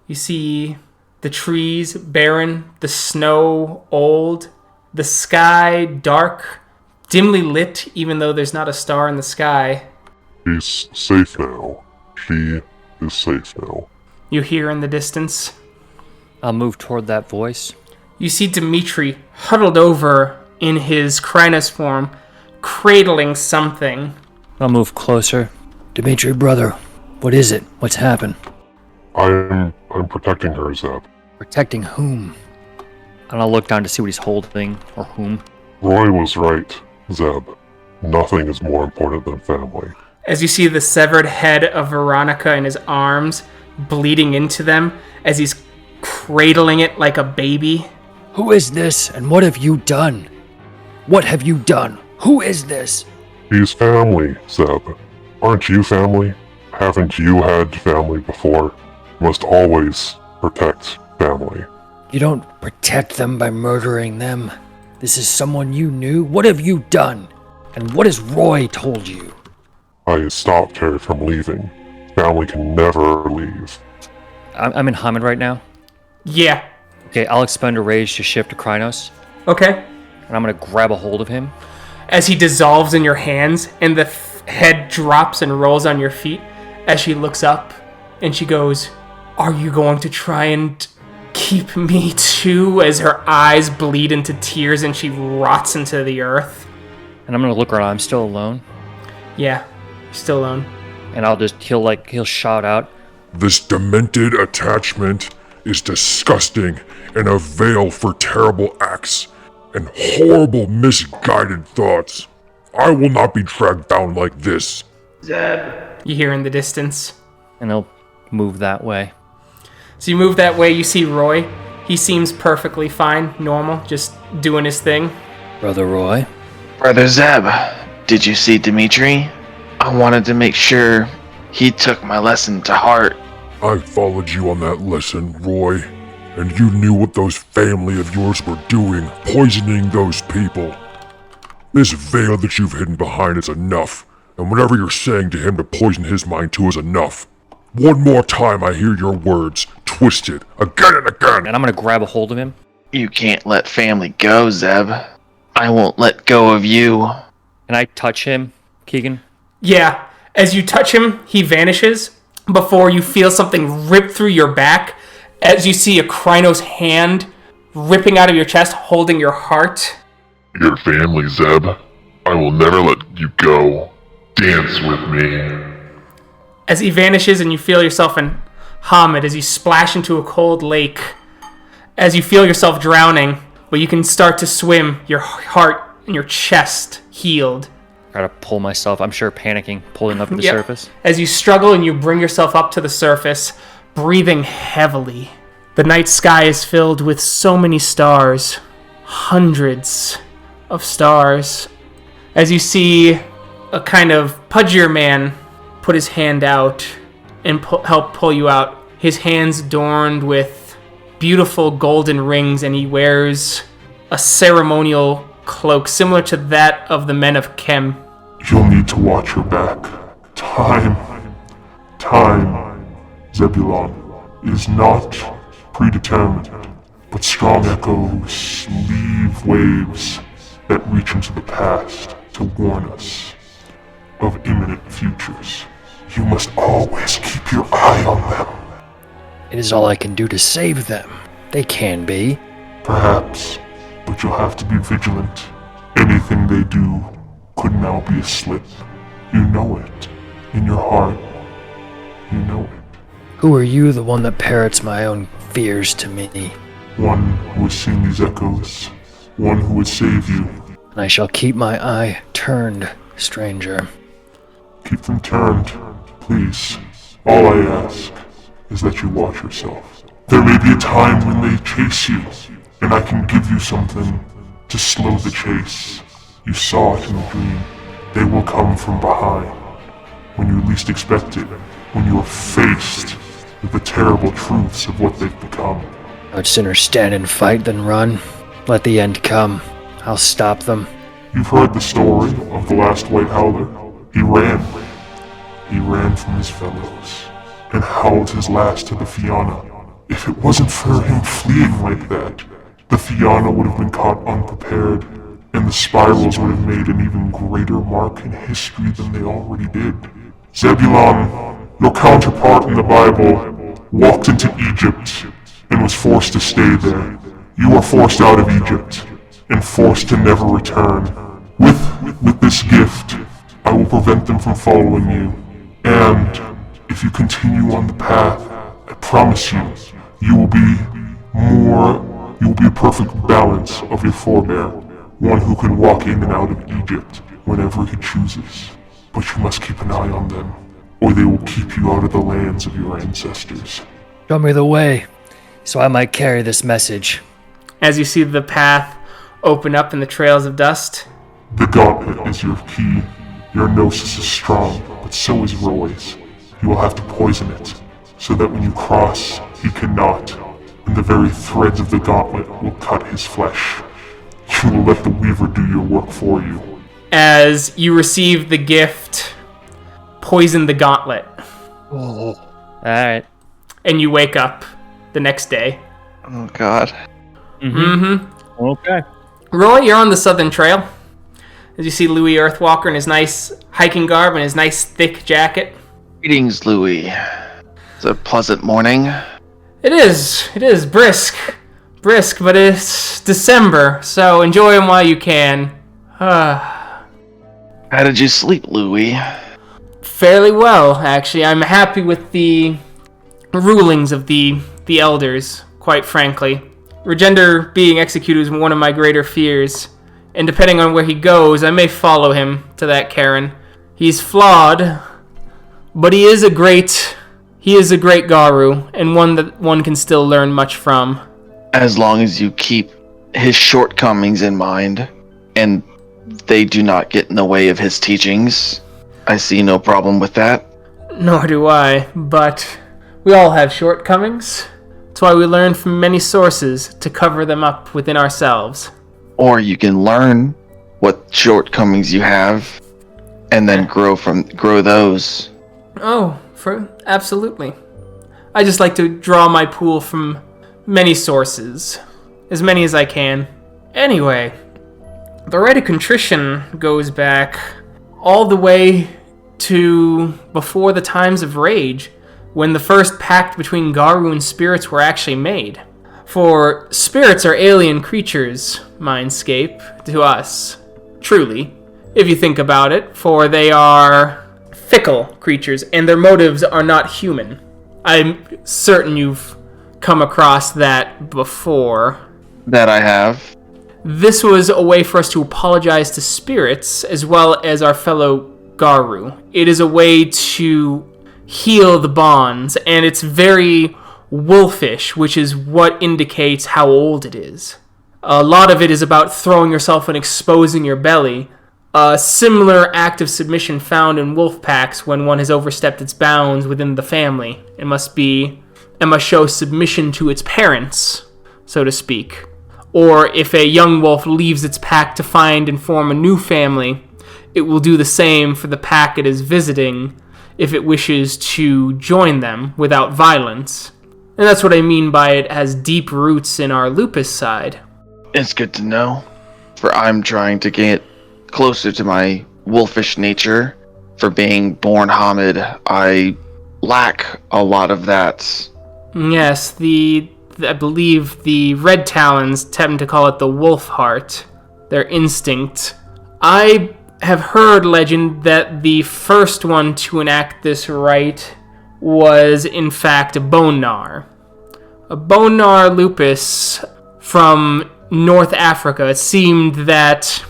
Speaker 1: You see the trees barren, the snow old, the sky dark, dimly lit even though there's not a star in the sky.
Speaker 10: He's safe now. She is safe now.
Speaker 1: You hear in the distance.
Speaker 6: I'll move toward that voice.
Speaker 1: You see Dimitri huddled over in his Krynos form, cradling something.
Speaker 6: I'll move closer. Dimitri, brother, what is it? What's happened?
Speaker 10: I'm protecting her, Zeb.
Speaker 6: Protecting whom? And I'll look down to see what he's holding, or whom.
Speaker 10: Roy was right, Zeb. Nothing is more important than family.
Speaker 1: As you see the severed head of Veronica in his arms, bleeding into them as he's cradling it like a baby.
Speaker 6: Who is this, and what have you done? What have you done? Who is this?
Speaker 10: He's family, Zeb. Aren't you family? Haven't you had family before? Must always protect family.
Speaker 6: You don't protect them by murdering them. This is someone you knew. What have you done? And what has Roy told you?
Speaker 10: I stopped her from leaving. Family can never leave.
Speaker 6: I'm in Hamid right now.
Speaker 1: Yeah.
Speaker 6: Okay, I'll expend a rage to shift to Krynos,
Speaker 1: Okay.
Speaker 6: and I'm gonna grab a hold of him.
Speaker 1: As he dissolves in your hands and the head drops and rolls on your feet, as she looks up and she goes, "Are you going to try and keep me too?" As her eyes bleed into tears and she rots into the earth.
Speaker 6: And I'm gonna look around. I'm still alone,
Speaker 1: Yeah, you're still alone.
Speaker 6: and he'll shout out,
Speaker 10: This demented attachment is disgusting and a veil for terrible acts and horrible misguided thoughts. I will not be dragged down like this.
Speaker 1: You hear in the distance.
Speaker 6: and he'll move that way.
Speaker 1: So you move that way, you see Roy. He seems perfectly fine, normal, just doing his thing.
Speaker 6: Brother Roy?
Speaker 5: Brother Zeb, did you see Dimitri? I wanted to make sure he took my lesson to heart.
Speaker 10: I followed you on that lesson, Roy, and you knew what those family of yours were doing, poisoning those people. This veil that you've hidden behind is enough, and whatever you're saying to him to poison his mind too is enough. One more time I hear your words twisted again and again.
Speaker 6: And I'm gonna grab a hold of him.
Speaker 5: You can't let family go, Zeb. I won't let go of you.
Speaker 6: Can I touch him, Keegan?
Speaker 1: Yeah, as you touch him, he vanishes before you feel something rip through your back as you see a Krynos hand ripping out of your chest, holding your heart.
Speaker 10: Your family, Zeb. I will never let you go. Dance with me.
Speaker 1: As he vanishes and you feel yourself in Hamid as you splash into a cold lake, as you feel yourself drowning, but you can start to swim, your heart and your chest healed.
Speaker 6: Try to pull myself, I'm sure panicking, pulling up to the surface.
Speaker 1: As you struggle and you bring yourself up to the surface, breathing heavily. The night sky is filled with so many stars, hundreds of stars. As you see a kind of pudgier man put his hand out and help pull you out. His hands adorned with beautiful golden rings, and he wears a ceremonial cloak similar to that of the men of Kem.
Speaker 9: You'll need to watch your back. Time, Zebulon, is not predetermined, but strong echoes leave waves that reach into the past to warn us of imminent futures. You must always keep your eye on them.
Speaker 6: It is all I can do to save them. They can be.
Speaker 9: Perhaps, but you'll have to be vigilant. Anything they do could now be a slip. You know it. In your heart, you know it.
Speaker 6: Who are you, the one that parrots my own fears to me?
Speaker 9: One who has seen these echoes. One who would save you.
Speaker 6: And I shall keep my eye turned, stranger.
Speaker 9: Keep them turned, please. All I ask is that you watch yourself. There may be a time when they chase you, and I can give you something to slow the chase. You saw it in a dream. They will come from behind, when you least expect it, when you are faced with the terrible truths of what they've become.
Speaker 6: I'd sooner stand and fight than run. Let the end come. I'll stop them.
Speaker 9: You've heard the story of the last White Howler. He ran. He ran from his fellows, and howled his last to the Fianna. If it wasn't for him fleeing like that, the Fianna would have been caught unprepared, and the spirals would have made an even greater mark in history than they already did. Zebulon, your counterpart in the Bible, walked into Egypt and was forced to stay there. You were forced out of Egypt and forced to never return. With this gift, I will prevent them from following you. And if you continue on the path, I promise you, you will be a perfect balance of your forebear, one who can walk in and out of Egypt whenever he chooses. But you must keep an eye on them. or they will keep you out of the lands of your ancestors.
Speaker 6: Show me the way, so I might carry this message.
Speaker 1: As you see the path open up in the trails of dust.
Speaker 9: The gauntlet is your key. Your gnosis is strong, but so is Roy's. You will have to poison it, so that when you cross, he cannot, and the very threads of the gauntlet will cut his flesh. You will let the Weaver do your work for you.
Speaker 1: As you receive the gift, poison the gauntlet.
Speaker 6: Oh. Alright.
Speaker 1: And you wake up the next day.
Speaker 5: Oh, God.
Speaker 1: Mm-hmm.
Speaker 3: Okay.
Speaker 1: Roy, you're on the Southern Trail. As you see Louis Earthwalker in his nice hiking garb and his nice thick jacket.
Speaker 5: Greetings, Louis. It's a pleasant morning.
Speaker 1: It is brisk, but it's December, so enjoy them while you can.
Speaker 5: How did you sleep, Louis?
Speaker 1: Fairly well, actually. I'm happy with the rulings of the elders, quite frankly. Regender being executed is one of my greater fears, and depending on where he goes, I may follow him to that cairn. He's flawed, but he is a great Garu, and one that one can still learn much from.
Speaker 5: As long as you keep his shortcomings in mind, and they do not get in the way of his teachings, I see no problem with that.
Speaker 1: Nor do I, but we all have shortcomings. That's why we learn from many sources to cover them up within ourselves.
Speaker 5: Or you can learn what shortcomings you have, and then grow those.
Speaker 1: Oh, absolutely. I just like to draw my pool from many sources, as many as I can. Anyway, the Rite of Contrition goes back all the way to before the times of Rage, when the first pact between Garu and spirits were actually made. For spirits are alien creatures, Mindscape, to us, truly, if you think about it, for they are fickle creatures, and their motives are not human. I'm certain you've come across that before.
Speaker 5: That I have.
Speaker 1: This was a way for us to apologize to spirits, as well as our fellow Garu. It is a way to heal the bonds, and it's very wolfish, which is what indicates how old it is. A lot of it is about throwing yourself and exposing your belly. A similar act of submission found in wolf packs when one has overstepped its bounds within the family. It must show submission to its parents, so to speak. Or if a young wolf leaves its pack to find and form a new family, it will do the same for the pack it is visiting if it wishes to join them without violence. And that's what I mean by it has deep roots in our lupus side.
Speaker 5: It's good to know, for I'm trying to get closer to my wolfish nature. For being born Hamid, I lack a lot of that.
Speaker 1: Yes, I believe the Red Talons tend to call it the wolf heart, their instinct. I have heard legend that the first one to enact this rite was in fact a Bone Gnar. A Bone Gnar lupus from North Africa. It seemed that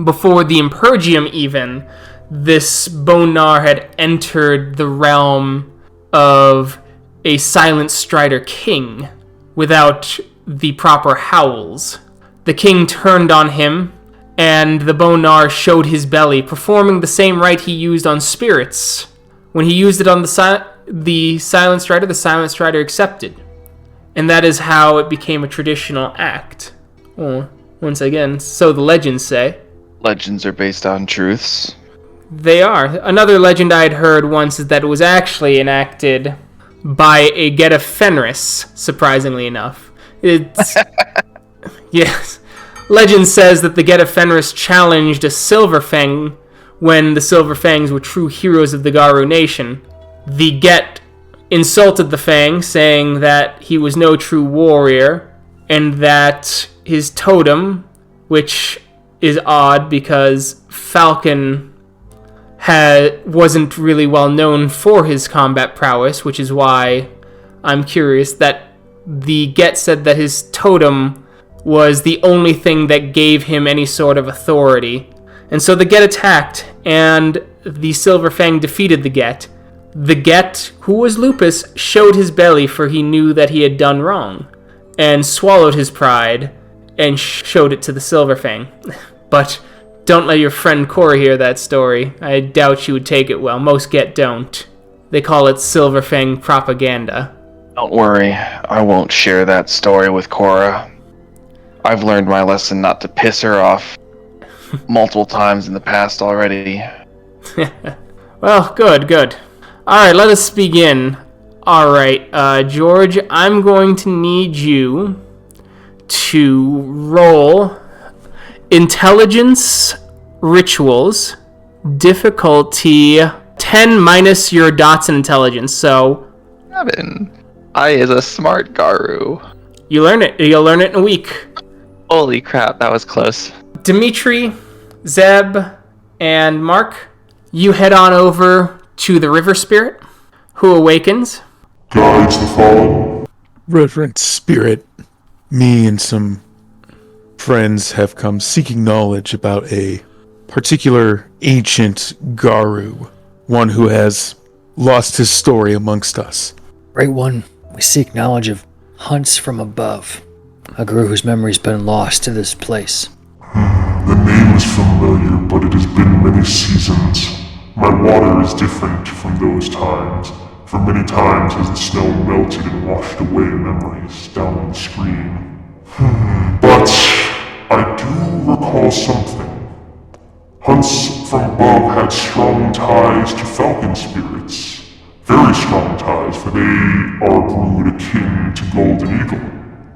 Speaker 1: before the Impergium even, this Bone Gnar had entered the realm of a Silent Strider king without the proper howls. The king turned on him, and the Bone Gnar showed his belly, performing the same rite he used on spirits. When he used it on the Silent Strider accepted. And that is how it became a traditional act. Well, once again, so the legends say.
Speaker 5: Legends are based on truths.
Speaker 1: They are. Another legend I had heard once is that it was actually enacted by a Get of Fenris, surprisingly enough. It's... yes. Legend says that the Get of Fenris challenged a Silver Fang when the Silver Fangs were true heroes of the Garu nation. The Get insulted the Fang, saying that he was no true warrior, and that his totem, which is odd because Falcon wasn't really well known for his combat prowess, which is why I'm curious that the Get said that his totem was the only thing that gave him any sort of authority. And so the Get attacked, and the Silver Fang defeated the Get. The Get, who was Lupus, showed his belly, for he knew that he had done wrong, and swallowed his pride, and showed it to the Silverfang. But don't let your friend Cora hear that story. I doubt she would take it well. Most Get don't. They call it Silverfang propaganda.
Speaker 5: Don't worry, I won't share that story with Cora. I've learned my lesson not to piss her off multiple times in the past already.
Speaker 1: Well, good. Alright, let us begin. Alright, George, I'm going to need you to roll Intelligence Rituals, difficulty 10 minus your dots in intelligence, so
Speaker 5: 7. I is a smart Garu.
Speaker 1: you'll learn it in a week.
Speaker 5: Holy crap, that was close.
Speaker 1: Dimitri, Zeb, and Mark, you head on over to the River Spirit, who awakens.
Speaker 9: Guides the fallen.
Speaker 4: Reverend Spirit, me and some friends have come seeking knowledge about a particular ancient Garu, one who has lost his story amongst us.
Speaker 6: Great One, we seek knowledge of hunts from above. A Guru whose memory's been lost to this place.
Speaker 9: The name is familiar, but it has been many seasons. My water is different from those times, for many times has the snow melted and washed away memories down on the screen. But I do recall something. Hunts from above had strong ties to falcon spirits. Very strong ties, for they are a brood akin to Golden Eagle.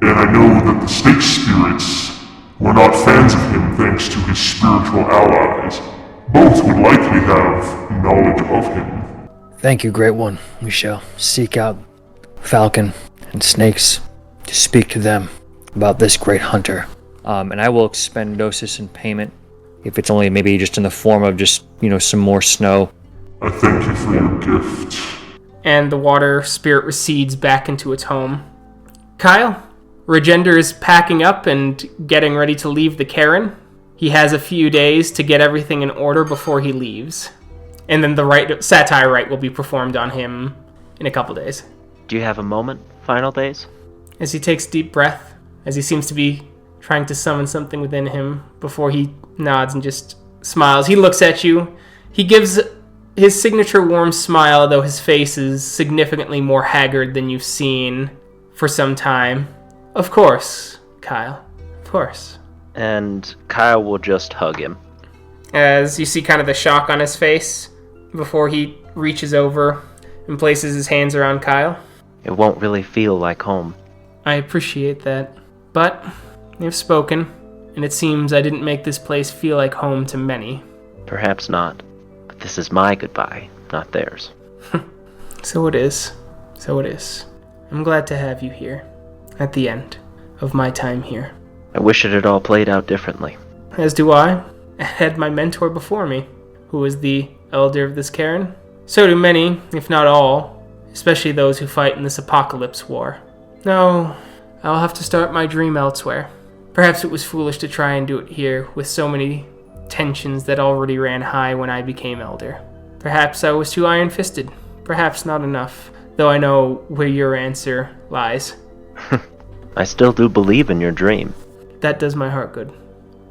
Speaker 9: And I know that the snake spirits were not fans of him thanks to his spiritual allies. Both would likely have knowledge of him.
Speaker 6: Thank you, Great One. We shall seek out Falcon and Snakes to speak to them about this great hunter. And I will expend Gnosis in payment, if it's only maybe just in the form of just, some more snow.
Speaker 9: I thank you for your gift.
Speaker 1: And the water spirit recedes back into its home. Kyle, Regender is packing up and getting ready to leave the Cairn. He has a few days to get everything in order before he leaves. And then the satire rite will be performed on him in a couple days.
Speaker 8: Do you have a moment, final days?
Speaker 1: As he takes a deep breath, as he seems to be trying to summon something within him, before he nods and just smiles. He looks at you. He gives his signature warm smile, though his face is significantly more haggard than you've seen for some time. Of course, Kyle. Of course.
Speaker 8: And Kyle will just hug him.
Speaker 1: As you see kind of the shock on his face before he reaches over and places his hands around Kyle.
Speaker 8: It won't really feel like home.
Speaker 1: I appreciate that. But you've spoken, and it seems I didn't make this place feel like home to many.
Speaker 8: Perhaps not. But this is my goodbye, not theirs.
Speaker 1: So it is. I'm glad to have you here, at the end of my time here.
Speaker 8: I wish it had all played out differently.
Speaker 1: As do I. I had my mentor before me, who was the elder of this cairn. So do many, if not all, especially those who fight in this apocalypse war. No, I'll have to start my dream elsewhere. Perhaps it was foolish to try and do it here, with so many tensions that already ran high when I became elder. Perhaps I was too iron-fisted. Perhaps not enough, though I know where your answer lies.
Speaker 8: I still do believe in your dream.
Speaker 1: That does my heart good.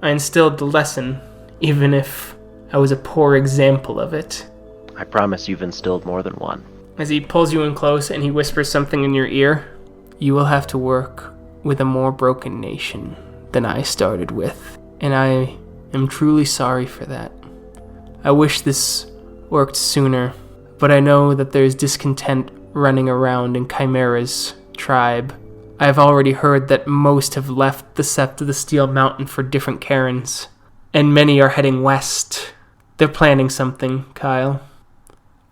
Speaker 1: I instilled the lesson, even if I was a poor example of it.
Speaker 8: I promise you've instilled more than one.
Speaker 1: As he pulls you in close and he whispers something in your ear, you will have to work with a more broken nation than I started with, and I am truly sorry for that. I wish this worked sooner, but I know that there's discontent running around in Chimera's tribe. I've already heard that most have left the Sept of the Steel Mountain for different cairns, and many are heading west. They're planning something, Kyle.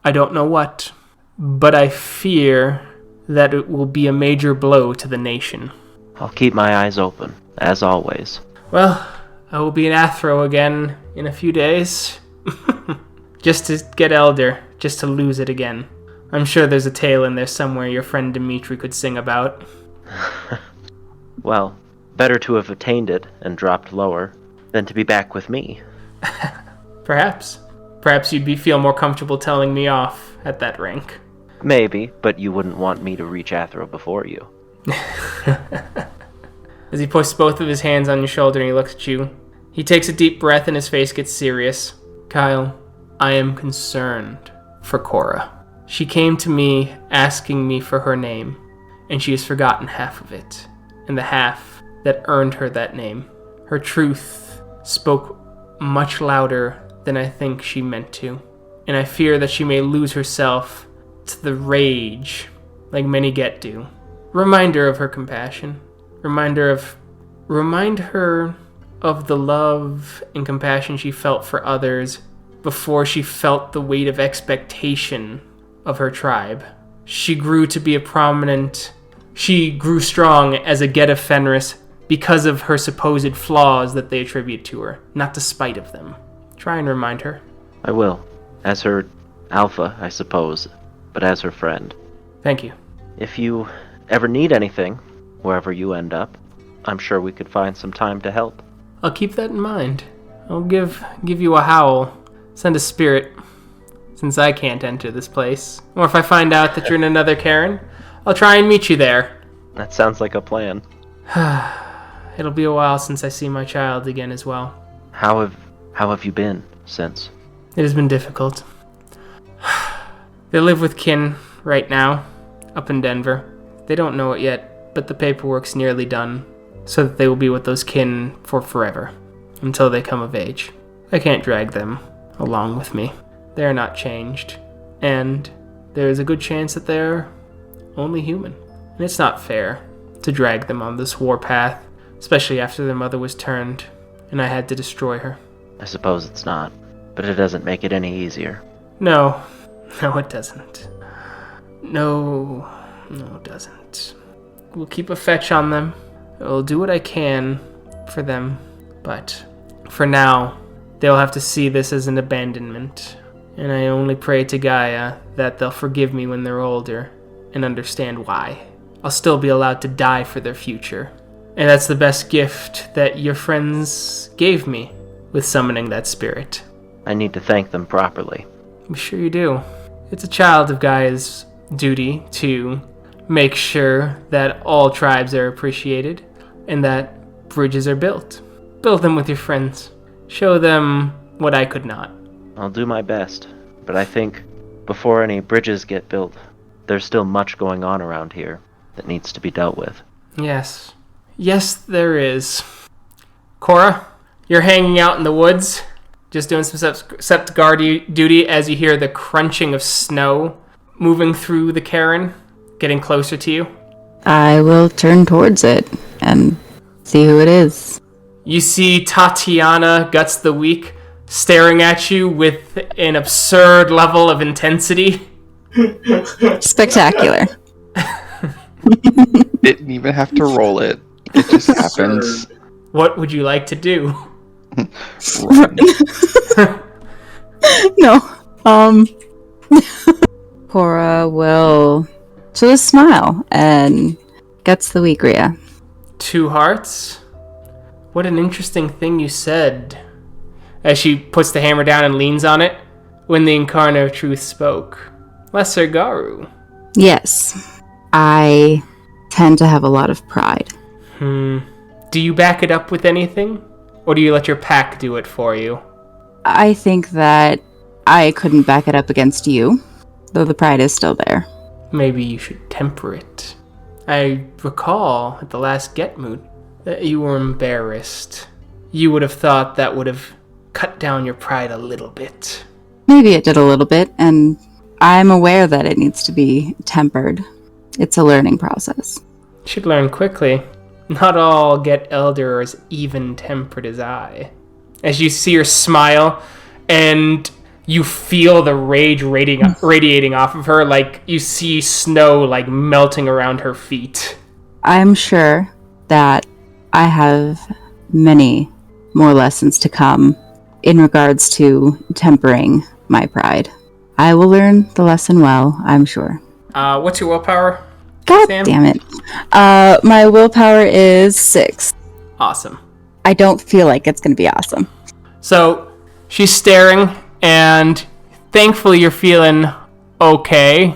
Speaker 1: I don't know what, but I fear that it will be a major blow to the nation.
Speaker 8: I'll keep my eyes open, as always.
Speaker 1: Well, I will be in Athro again in a few days. Just to get elder, just to lose it again. I'm sure there's a tale in there somewhere your friend Dimitri could sing about.
Speaker 8: Well, better to have attained it and dropped lower than to be back with me.
Speaker 1: Perhaps. Perhaps you'd feel more comfortable telling me off at that rank.
Speaker 8: Maybe, but you wouldn't want me to reach Athro before you.
Speaker 1: As he puts both of his hands on your shoulder and he looks at you, he takes a deep breath and his face gets serious. Kyle, I am concerned for Cora. She came to me asking me for her name, and she has forgotten half of it, and the half that earned her that name. Her truth spoke much louder than I think she meant to, and I fear that she may lose herself to the rage like many get do. Remind her of her compassion. Remind her of the love and compassion she felt for others before she felt the weight of expectation of her tribe. She grew strong as a Get of Fenris because of her supposed flaws that they attribute to her, not despite of them. Try and remind her.
Speaker 8: I will. As her alpha, I suppose, but as her friend.
Speaker 1: Thank you.
Speaker 8: If you ever need anything, wherever you end up, I'm sure we could find some time to help.
Speaker 1: I'll keep that in mind. I'll give you a howl. Send a spirit, since I can't enter this place. Or if I find out that you're in another Cairn, I'll try and meet you there.
Speaker 8: That sounds like a plan.
Speaker 1: It'll be a while since I see my child again as well.
Speaker 8: How have you been since?
Speaker 1: It has been difficult. They live with kin right now, up in Denver. They don't know it yet, but the paperwork's nearly done, so that they will be with those kin for forever, until they come of age. I can't drag them along with me. They are not changed, and there is a good chance that they're only human. And it's not fair to drag them on this war path, especially after their mother was turned, and I had to destroy her.
Speaker 8: I suppose it's not, but it doesn't make it any easier.
Speaker 1: No, it doesn't. No, it doesn't. We'll keep a fetch on them. I'll do what I can for them, but for now, they'll have to see this as an abandonment. And I only pray to Gaia that they'll forgive me when they're older and understand why. I'll still be allowed to die for their future. And that's the best gift that your friends gave me with summoning that spirit.
Speaker 8: I need to thank them properly.
Speaker 1: I'm sure you do. It's a child of Gaia's duty to make sure that all tribes are appreciated and that bridges are built. Build them with your friends. Show them what I could not.
Speaker 8: I'll do my best, but I think before any bridges get built, there's still much going on around here that needs to be dealt with.
Speaker 1: Yes. Yes, there is. Cora, you're hanging out in the woods, just doing some sept guard duty as you hear the crunching of snow moving through the cairn, getting closer to you.
Speaker 2: I will turn towards it and see who it is.
Speaker 1: You see Tatiana, Guts the Weak, staring at you with an absurd level of intensity.
Speaker 2: Spectacular.
Speaker 11: Didn't even have to roll it. It just happens.
Speaker 1: What would you like to do?
Speaker 2: No. Cora will just smile and Guts the Weak, Rhea.
Speaker 1: Two-Hearts? What an interesting thing you said. As she puts the hammer down and leans on it, when the Incarnate of Truth spoke. Lesser Garu.
Speaker 2: Yes. I tend to have a lot of pride.
Speaker 1: Do you back it up with anything? Or do you let your pack do it for you?
Speaker 2: I think that I couldn't back it up against you, though the pride is still there.
Speaker 1: Maybe you should temper it. I recall at the last Get Mood that you were embarrassed. You would have thought that would have cut down your pride a little bit.
Speaker 2: Maybe it did a little bit, and I'm aware that it needs to be tempered. It's a learning process.
Speaker 1: You should learn quickly. Not all Get Elder are as even-tempered as I. As you see her smile, and you feel the rage radiating off of her, like you see snow like melting around her feet.
Speaker 2: I'm sure that I have many more lessons to come in regards to tempering my pride. I will learn the lesson well, I'm sure.
Speaker 1: What's your willpower?
Speaker 2: God
Speaker 1: Sam?
Speaker 2: damn it. My willpower is 6.
Speaker 1: Awesome.
Speaker 2: I don't feel like it's going to be awesome.
Speaker 1: So she's staring And thankfully you're feeling okay.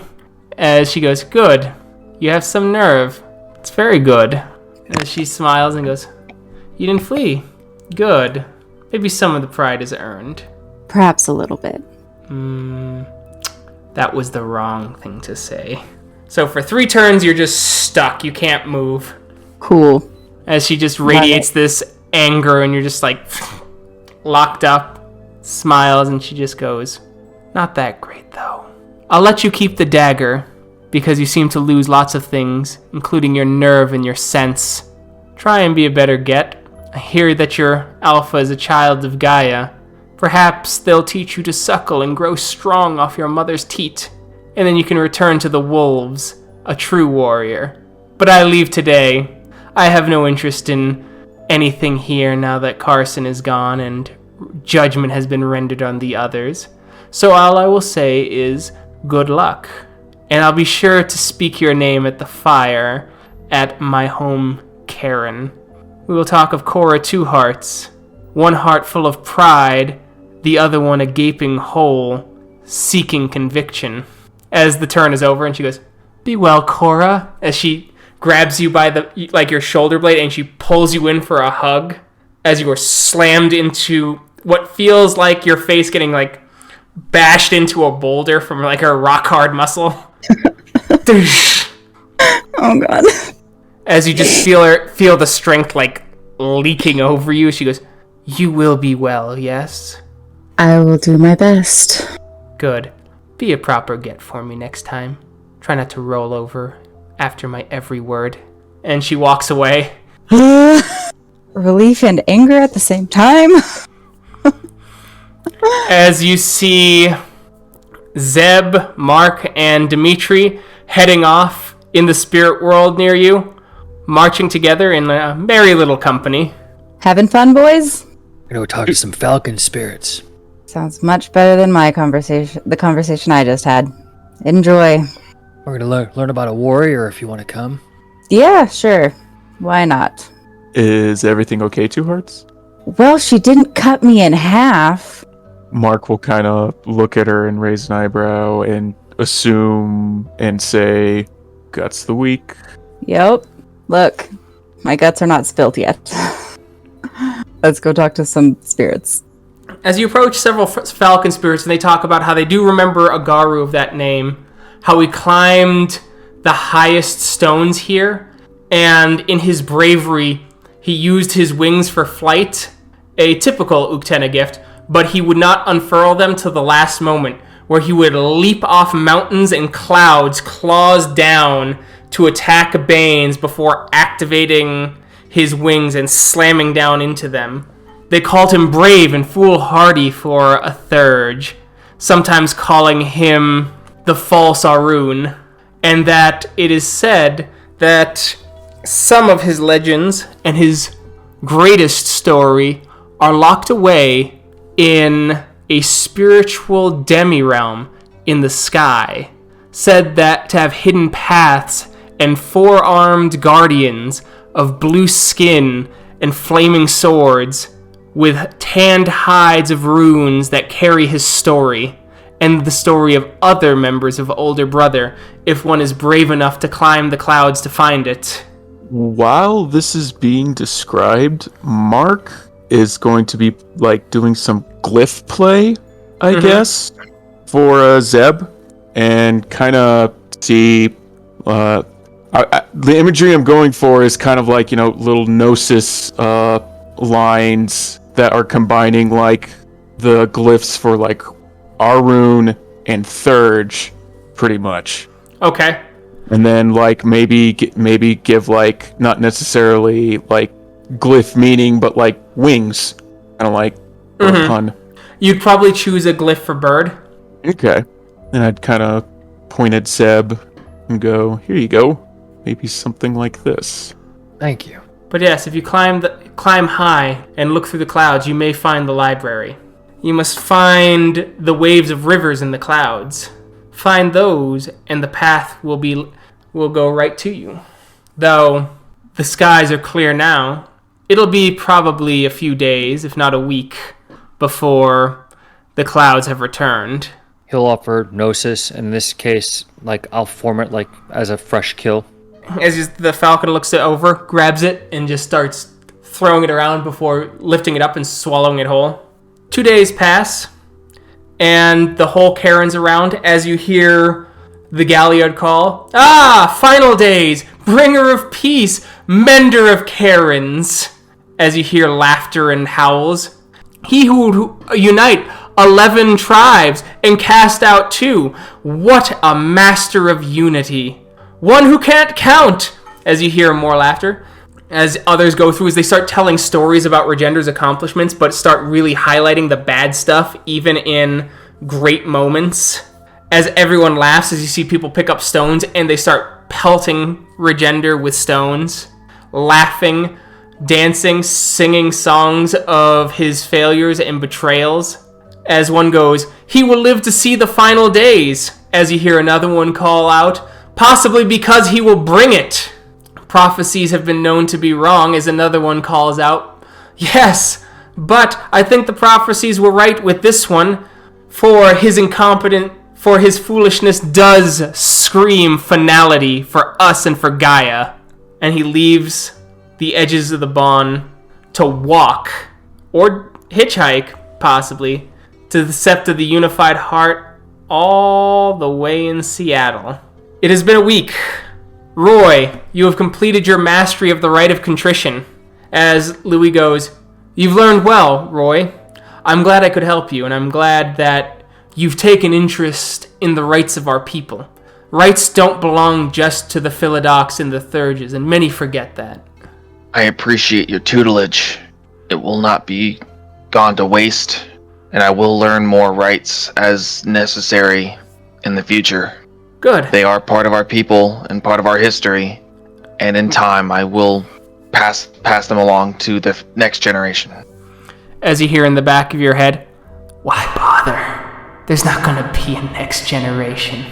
Speaker 1: As she goes, good. You have some nerve. It's very good. As she smiles and goes, you didn't flee. Good. Maybe some of the pride is earned.
Speaker 2: Perhaps a little bit.
Speaker 1: That was the wrong thing to say. So for 3 turns, you're just stuck. You can't move.
Speaker 2: Cool.
Speaker 1: As she just radiates this anger, and you're just like locked up, smiles, and she just goes, not that great though. I'll let you keep the dagger, because you seem to lose lots of things, including your nerve and your sense. Try and be a better get. I hear that your alpha is a child of Gaia. Perhaps they'll teach you to suckle and grow strong off your mother's teat, and then you can return to the wolves, a true warrior. But I leave today. I have no interest in anything here now that Carson is gone and judgment has been rendered on the others. So all I will say is good luck. And I'll be sure to speak your name at the fire at my home, Karen. We will talk of Cora Two-Hearts, one heart full of pride, the other one a gaping hole, seeking conviction. As the turn is over, and she goes, be well, Cora, as she grabs you by your shoulder blade, and she pulls you in for a hug, as you are slammed into what feels like your face getting, bashed into a boulder from, a rock-hard muscle.
Speaker 2: Oh, God.
Speaker 1: As you just feel the strength, leaking over you, she goes, you will be well, yes?
Speaker 2: I will do my best.
Speaker 1: Good. Be a proper get for me next time. Try not to roll over after my every word. And she walks away.
Speaker 2: Relief and anger at the same time.
Speaker 1: As you see Zeb, Mark, and Dimitri heading off in the spirit world near you, marching together in a merry little company.
Speaker 2: Having fun, boys?
Speaker 6: I'm gonna go talk to some falcon spirits.
Speaker 2: Sounds much better than the conversation I just had. Enjoy.
Speaker 6: We're gonna learn about a warrior if you want to come.
Speaker 2: Yeah, sure. Why not?
Speaker 4: Is everything okay, Two-Hearts?
Speaker 2: Well, she didn't cut me in half.
Speaker 4: Mark will kind of look at her and raise an eyebrow and assume and say, guts the weak.
Speaker 2: Yep. Look, my guts are not spilt yet. Let's go talk to some spirits.
Speaker 1: As you approach several falcon spirits, and they talk about how they do remember Agaru of that name, how he climbed the highest stones here, and in his bravery, he used his wings for flight, a typical Uktena gift, but he would not unfurl them till the last moment, where he would leap off mountains and clouds, claws down, to attack Banes before activating his wings and slamming down into them. They called him brave and foolhardy for a thurge, sometimes calling him the false Arun, and that it is said that some of his legends and his greatest story are locked away in a spiritual demi-realm in the sky, said that to have hidden paths and four-armed guardians of blue skin and flaming swords with tanned hides of runes that carry his story and the story of other members of Older Brother if one is brave enough to climb the clouds to find it.
Speaker 4: While this is being described, Mark is going to be doing some glyph play, I guess, for Zeb, and kind of see the imagery I'm going for is kind of little gnosis lines that are combining the glyphs for Arun and Thurge, pretty much.
Speaker 1: Okay.
Speaker 4: And then maybe give not necessarily glyph meaning, but wings, kind of pun.
Speaker 1: You'd probably choose a glyph for bird.
Speaker 4: Okay. And I'd kind of point at Zeb and go, here you go. Maybe something like this.
Speaker 6: Thank you.
Speaker 1: But yes, if you climb high and look through the clouds, you may find the library. You must find the waves of rivers in the clouds. Find those, and the path will go right to you. Though the skies are clear now, it'll be probably a few days, if not a week, before the clouds have returned.
Speaker 6: He'll offer Gnosis. In this case, like, I'll form it like as a fresh kill.
Speaker 1: As the falcon looks it over, grabs it, and just starts throwing it around before lifting it up and swallowing it whole. 2 days pass, and the whole Karen's around as you hear the Galliard call, "Ah, final days, bringer of peace, mender of Karens," as you hear laughter and howls. "He who would unite 11 tribes and cast out 2. What a master of unity. One who can't count," as you hear more laughter. As others go through, as they start telling stories about Regender's accomplishments, but start really highlighting the bad stuff, even in great moments. As everyone laughs, as you see people pick up stones, and they start pelting Regender with stones, laughing, dancing, singing songs of his failures and betrayals. As one goes, "He will live to see the final days," as you hear another one call out, "Possibly because he will bring it." Prophecies have been known to be wrong, as another one calls out, "Yes, but I think the prophecies were right with this one, for his foolishness does scream finality for us and for Gaia." And he leaves the edges of the Bon to walk, or hitchhike, possibly, to the Sept of the Unified Heart, all the way in Seattle. It has been a week. Roy, you have completed your mastery of the Rite of Contrition. As Louis goes, "You've learned well, Roy. I'm glad I could help you, and I'm glad that you've taken interest in the rights of our people. Rights don't belong just to the Philodox and the Thurges, and many forget that."
Speaker 5: I appreciate your tutelage. It will not be gone to waste, and I will learn more rights as necessary in the future.
Speaker 1: Good.
Speaker 5: They are part of our people and part of our history, and in time I will pass them along to the next generation.
Speaker 1: As you hear in the back of your head, "Why bother? There's not gonna be a next generation.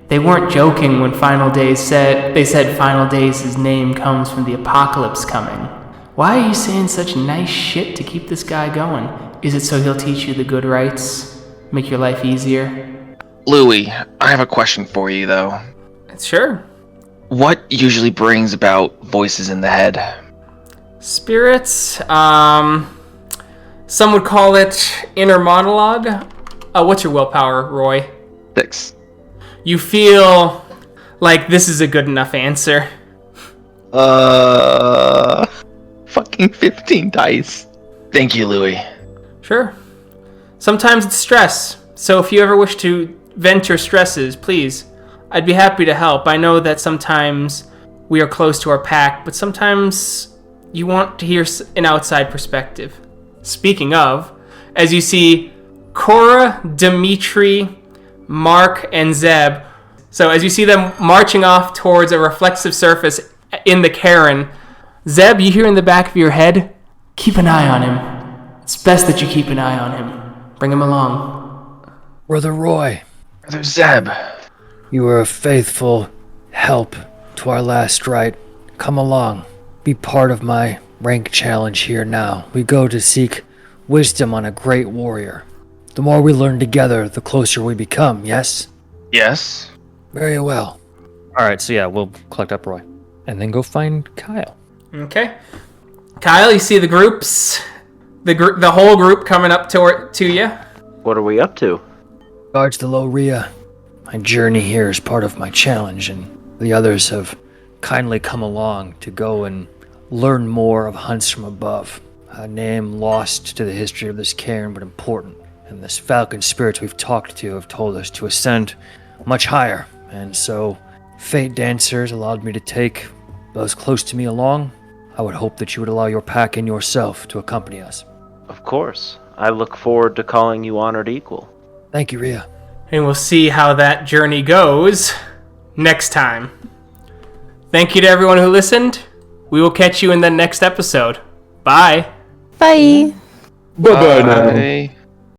Speaker 1: They weren't joking when they said Final Days' name comes from the apocalypse coming. Why are you saying such nice shit to keep this guy going? Is it so he'll teach you the good rights? Make your life easier?"
Speaker 5: Louis, I have a question for you, though.
Speaker 1: Sure.
Speaker 5: What usually brings about voices in the head?
Speaker 1: Spirits, some would call it inner monologue. What's your willpower, Roy?
Speaker 5: 6.
Speaker 1: You feel like this is a good enough answer.
Speaker 5: Fucking 15 dice. Thank you, Louis.
Speaker 1: Sure. Sometimes it's stress, so if you ever wish to vent your stresses, please, I'd be happy to help. I know that sometimes we are close to our pack, but sometimes you want to hear an outside perspective. Speaking of, as you see Cora, Dimitri, Mark, and Zeb, so as you see them marching off towards a reflexive surface in the Karen, Zeb, you hear in the back of your head, "Keep an eye on him. It's best that you keep an eye on him. Bring him along."
Speaker 6: Brother Roy.
Speaker 5: Brother Zeb.
Speaker 6: You were a faithful help to our last rite. Come along. Be part of my rank challenge here now. We go to seek wisdom on a great warrior. The more we learn together, the closer we become, yes?
Speaker 5: Yes?
Speaker 6: Very well. Alright, so yeah, we'll collect up Roy. And then go find Kyle.
Speaker 1: Okay. Kyle, you see the groups, the whole group coming up to you.
Speaker 8: What are we up to?
Speaker 6: Guards the Low Rhea. My journey here is part of my challenge, and the others have kindly come along to go and learn more of hunts from above. A name lost to the history of this cairn, but important. And this falcon spirits we've talked to have told us to ascend much higher. And so, Fate Dancers allowed me to take those close to me along. I would hope that you would allow your pack and yourself to accompany us.
Speaker 8: Of course. I look forward to calling you honored equal.
Speaker 6: Thank you, Rhea.
Speaker 1: And we'll see how that journey goes next time. Thank you to everyone who listened. We will catch you in the next episode. Bye.
Speaker 2: Bye.
Speaker 11: Bye-bye now.